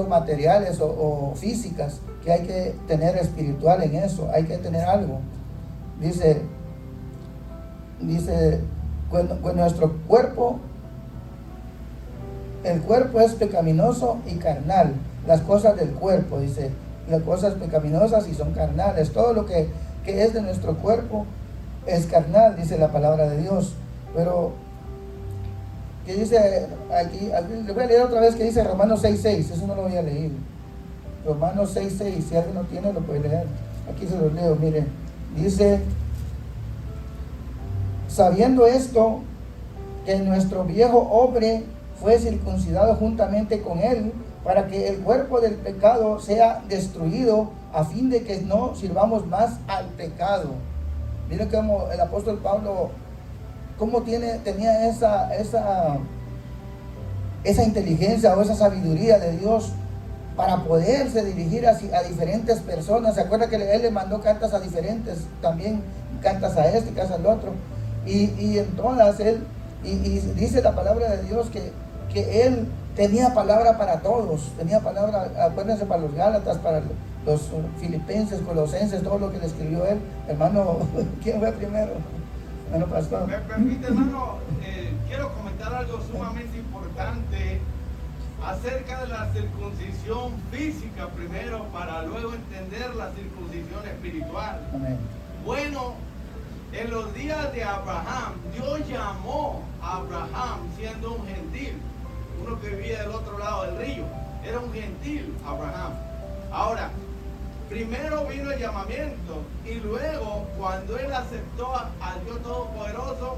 materiales o físicas, que hay que tener espiritual en eso, hay que tener algo. Dice cuando nuestro cuerpo, el cuerpo es pecaminoso y carnal, las cosas del cuerpo, dice, las cosas pecaminosas y son carnales, todo lo que es de nuestro cuerpo es carnal, dice la palabra de Dios. Pero que dice aquí, le voy a leer otra vez, que dice Romanos 6:6, eso no lo voy a leer. Romanos 6:6, si alguien no tiene lo puede leer. Aquí se los leo, miren. Dice: sabiendo esto, que nuestro viejo hombre fue circuncidado juntamente con él, para que el cuerpo del pecado sea destruido, a fin de que no sirvamos más al pecado. Miren cómo el apóstol Pablo, cómo tenía esa inteligencia o esa sabiduría de Dios para poderse dirigir a diferentes personas. Se acuerda que él le mandó cartas a diferentes, también cartas a este, cartas al otro, y en todas él, y dice la palabra de Dios que él tenía palabra para todos, tenía palabra, acuérdense, para los Gálatas, para los Filipenses, Colosenses, todo lo que le escribió él. Hermano, ¿quién fue primero? Hermano pastor. Me permite, hermano, quiero comentar algo sumamente importante acerca de la circuncisión física primero, para luego entender la circuncisión espiritual. Amén. Bueno, en los días de Abraham, Dios llamó a Abraham siendo un gentil, uno que vivía del otro lado del río. Era un gentil Abraham. Ahora, primero vino el llamamiento, y luego, cuando él aceptó al Dios Todopoderoso,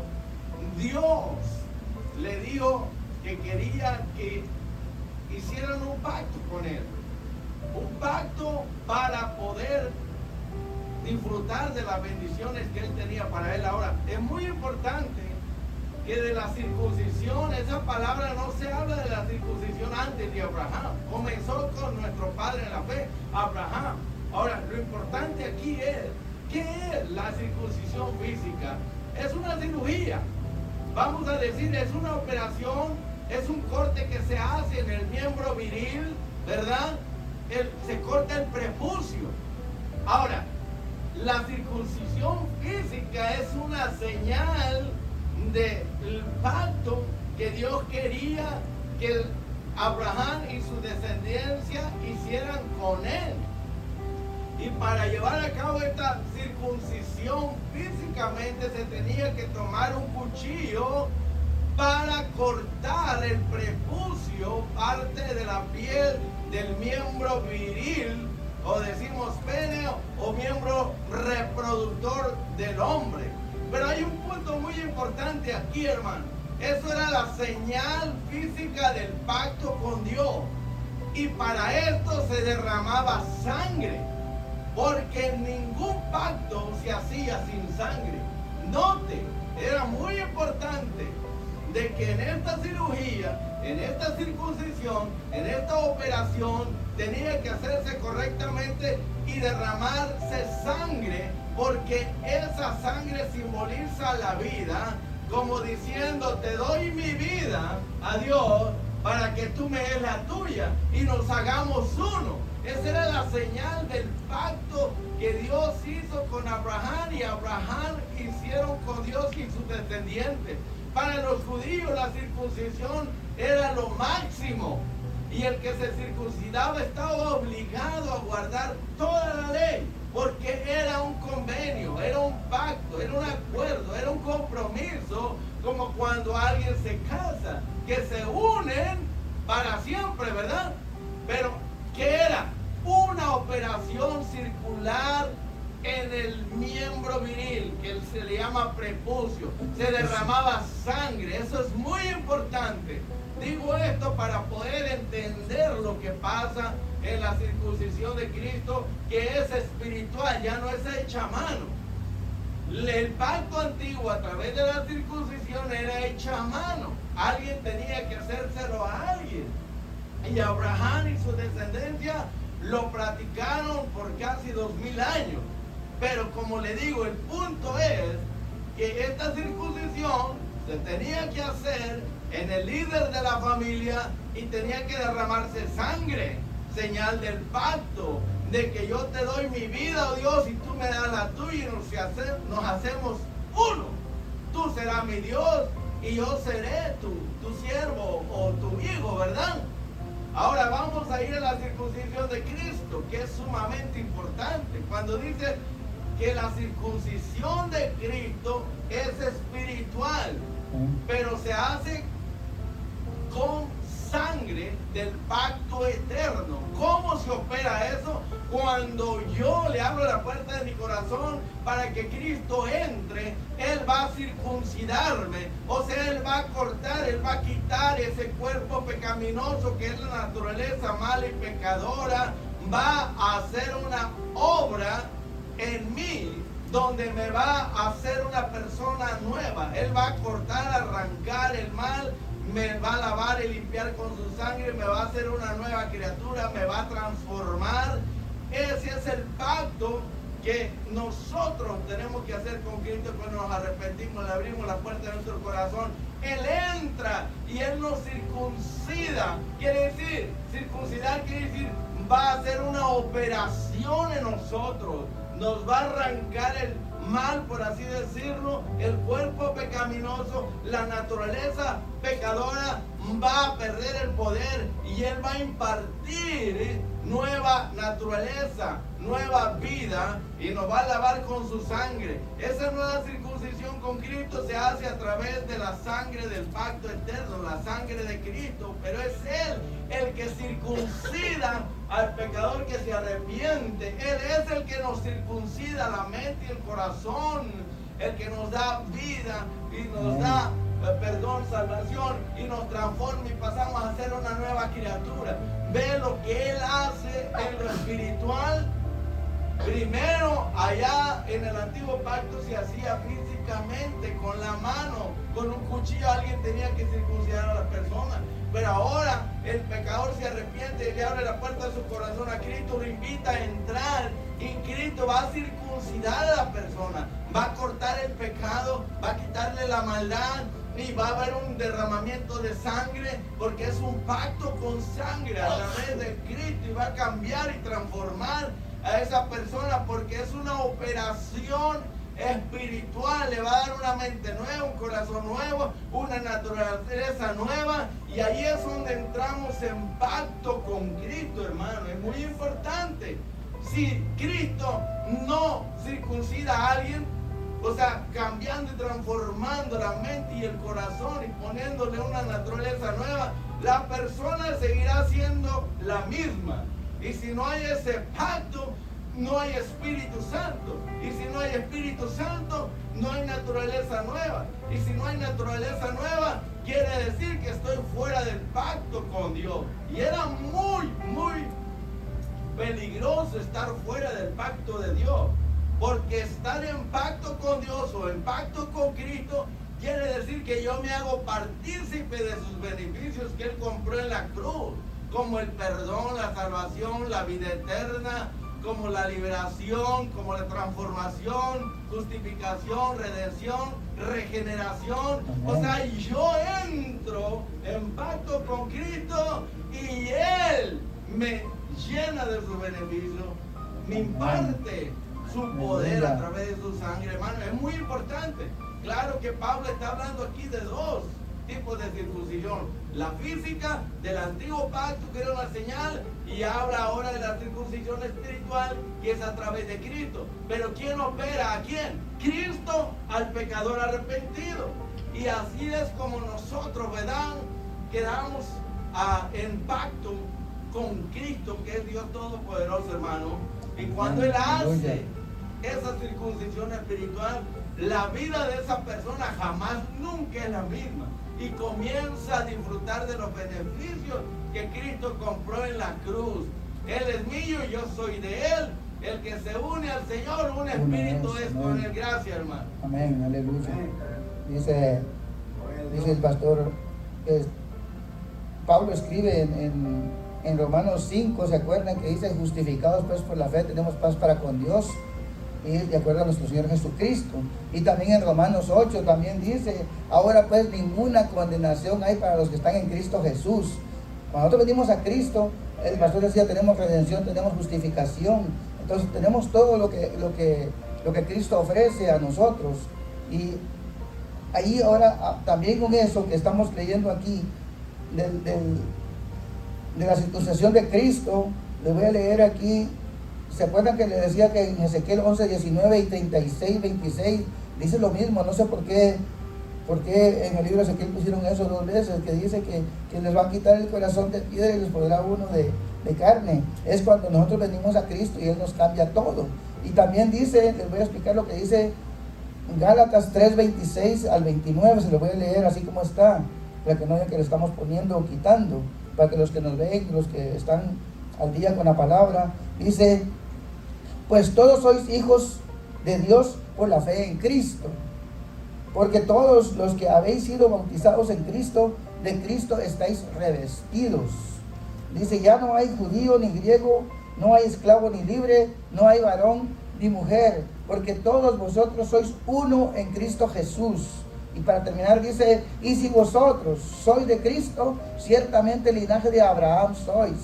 Dios le dijo que quería que hicieran un pacto con él, un pacto para poder disfrutar de las bendiciones que él tenía para él. Ahora, es muy importante que de la circuncisión, esa palabra no se habla de la circuncisión antes de Abraham, comenzó con nuestro padre en la fe, Abraham. Ahora, lo importante aquí es, ¿qué es la circuncisión física? Es una cirugía, vamos a decir, es una operación, es un corte que se hace en el miembro viril, ¿verdad? Se corta el prepucio. Ahora, la circuncisión física es una señal del pacto que Dios quería que Abraham y su descendencia hicieran con él. Y para llevar a cabo esta circuncisión físicamente se tenía que tomar un cuchillo para cortar el prepucio, parte de la piel del miembro viril, o decimos pene, o miembro reproductor del hombre. Pero hay un punto muy importante aquí, hermano. Eso era la señal física del pacto con Dios. Y para esto se derramaba sangre, porque ningún pacto se hacía sin sangre. Note, era muy importante de que en esta cirugía, en esta circuncisión, en esta operación, tenía que hacerse correctamente y derramarse sangre, porque esa sangre simboliza la vida, como diciendo, te doy mi vida a Dios para que tú me des la tuya y nos hagamos uno. Esa era la señal del pacto que Dios hizo con Abraham, y Abraham hicieron con Dios y sus descendientes. Para los judíos la circuncisión era lo máximo, y el que se circuncidaba estaba obligado a guardar toda la ley, porque era un convenio, era un pacto, era un acuerdo, era un compromiso, como cuando alguien se casa, que se unen para siempre, ¿verdad? Pero ¿qué era? Una operación circular en el miembro viril, que se le llama prepucio. Se derramaba sangre. Eso es muy importante. Digo esto para poder entender lo que pasa en la circuncisión de Cristo, que es espiritual, ya no es hecha a mano. El pacto antiguo a través de la circuncisión era hecha a mano. Alguien tenía que hacérselo a alguien. Y Abraham y su descendencia lo practicaron por casi 2000 años. Pero como le digo, el punto es que esta circuncisión se tenía que hacer en el líder de la familia y tenía que derramarse sangre, señal del pacto, de que yo te doy mi vida, oh Dios, y tú me das la tuya, y nos hacemos uno. Tú serás mi Dios y yo seré tu siervo o tu hijo, ¿verdad? Ahora vamos a ir a la circuncisión de Cristo, que es sumamente importante. Cuando dice que la circuncisión de Cristo es espiritual, pero se hace con sangre del pacto eterno. ¿Cómo se opera eso? Cuando yo le abro la puerta de mi corazón para que Cristo entre, Él va a circuncidarme, o sea, Él va a cortar, Él va a quitar ese cuerpo pecaminoso que es la naturaleza mala y pecadora, va a hacer una obra en mí, donde me va a hacer una persona nueva. Él va a cortar, arrancar el mal, me va a lavar y limpiar con su sangre, me va a hacer una nueva criatura, me va a transformar. Ese es el pacto que nosotros tenemos que hacer con Cristo cuando nos arrepentimos, le abrimos la puerta de nuestro corazón. Él entra y Él nos circuncida. Quiere decir, circuncidar quiere decir, va a hacer una operación en nosotros. Nos va a arrancar el mal, por así decirlo, el cuerpo pecaminoso, la naturaleza pecadora va a perder el poder y Él va a impartir nueva naturaleza, nueva vida, y nos va a lavar con su sangre. Esa nueva circuncisión con Cristo se hace a través de la sangre del pacto eterno, la sangre de Cristo, pero es Él el que circuncida al pecador que se arrepiente. Él es el que nos circuncida la mente y el corazón, el que nos da vida y nos da perdón, salvación, y nos transforma y pasamos a ser una nueva criatura. Ve lo que Él hace en lo espiritual. Primero, allá en el antiguo pacto se hacía físicamente, con la mano, con un cuchillo alguien tenía que circuncidar a la persona. Pero ahora el pecador se arrepiente y le abre la puerta de su corazón a Cristo, lo invita a entrar, y Cristo va a circuncidar a la persona, va a cortar el pecado, va a quitarle la maldad, y va a haber un derramamiento de sangre, porque es un pacto con sangre a través de Cristo, y va a cambiar y transformar a esa persona, porque es una operación espiritual. Le va a dar una mente nueva, un corazón nuevo, una naturaleza nueva, y ahí es donde entramos en pacto con Cristo, hermano. Es muy importante. Si Cristo no circuncida a alguien, o sea, cambiando y transformando la mente y el corazón y poniéndole una naturaleza nueva, la persona seguirá siendo la misma. Y si no hay ese pacto, no hay Espíritu Santo. Y si no hay Espíritu Santo, no hay naturaleza nueva. Y si no hay naturaleza nueva, quiere decir que estoy fuera del pacto con Dios. Y era muy, muy peligroso estar fuera del pacto de Dios. Porque estar en pacto con Dios o en pacto con Cristo quiere decir que yo me hago partícipe de sus beneficios que Él compró en la cruz, como el perdón, la salvación, la vida eterna, como la liberación, como la transformación, justificación, redención, regeneración. O sea, yo entro en pacto con Cristo y Él me llena de sus beneficios, me imparte su poder a través de su sangre, hermano. Es muy importante. Claro que Pablo está hablando aquí de dos tipos de circuncisión: la física del antiguo pacto, que era una señal, y habla ahora de la circuncisión espiritual, que es a través de Cristo. Pero ¿quién opera a quién? Cristo al pecador arrepentido. Y así es como nosotros, ¿verdad?, quedamos en pacto con Cristo, que es Dios Todopoderoso, hermano. Y cuando Él hace esa circuncisión espiritual, la vida de esa persona jamás, nunca es la misma, y comienza a disfrutar de los beneficios que Cristo compró en la cruz. Él es mío y yo soy de Él. El que se une al Señor, un espíritu es con Él. Gracias, hermano. Amén, aleluya. Dice el pastor, Pablo escribe en Romanos 5, ¿se acuerdan? Que dice: justificados pues por la fe tenemos paz para con Dios, y de acuerdo a nuestro Señor Jesucristo. Y también en Romanos 8 también dice: ahora pues ninguna condenación hay para los que están en Cristo Jesús. Cuando nosotros venimos a Cristo, el pastor decía, tenemos redención, tenemos justificación. Entonces tenemos todo lo que Cristo ofrece a nosotros. Y ahí ahora también con eso que estamos leyendo aquí de la circuncisión de Cristo, les voy a leer aquí. ¿Se acuerdan que les decía que en Ezequiel 11, 19 y 36, 26 dice lo mismo? No sé por qué en el libro de Ezequiel pusieron eso dos veces, que dice que les va a quitar el corazón de piedra y les pondrá uno de carne. Es cuando nosotros venimos a Cristo y Él nos cambia todo. Y también dice, les voy a explicar lo que dice Gálatas 3, 26 al 29, se lo voy a leer así como está, para que no vean que le estamos poniendo o quitando, para que los que nos ven, los que están al día con la palabra, dice: pues todos sois hijos de Dios por la fe en Cristo, porque todos los que habéis sido bautizados en Cristo, de Cristo estáis revestidos. Dice: ya no hay judío ni griego, no hay esclavo ni libre, no hay varón ni mujer, porque todos vosotros sois uno en Cristo Jesús. Y para terminar dice: y si vosotros sois de Cristo, ciertamente el linaje de Abraham sois,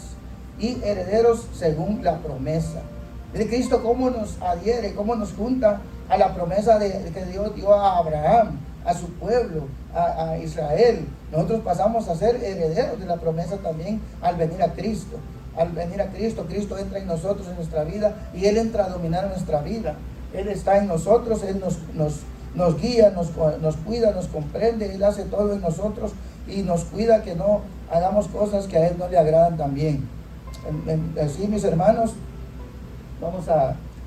y herederos según la promesa. De Cristo, cómo nos adhiere, cómo nos junta a la promesa que Dios dio a Abraham, a su pueblo, a Israel. Nosotros pasamos a ser herederos de la promesa también al venir a Cristo. Al venir a Cristo, Cristo entra en nosotros, en nuestra vida, y Él entra a dominar nuestra vida. Él está en nosotros, Él nos guía, nos cuida, nos comprende. Él hace todo en nosotros y nos cuida que no hagamos cosas que a Él no le agradan también. Así, mis hermanos,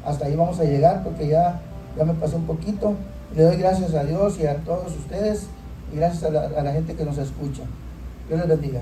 hasta ahí vamos a llegar, porque ya me pasé un poquito. Le doy gracias a Dios y a todos ustedes, y gracias a la gente que nos escucha. Dios les bendiga.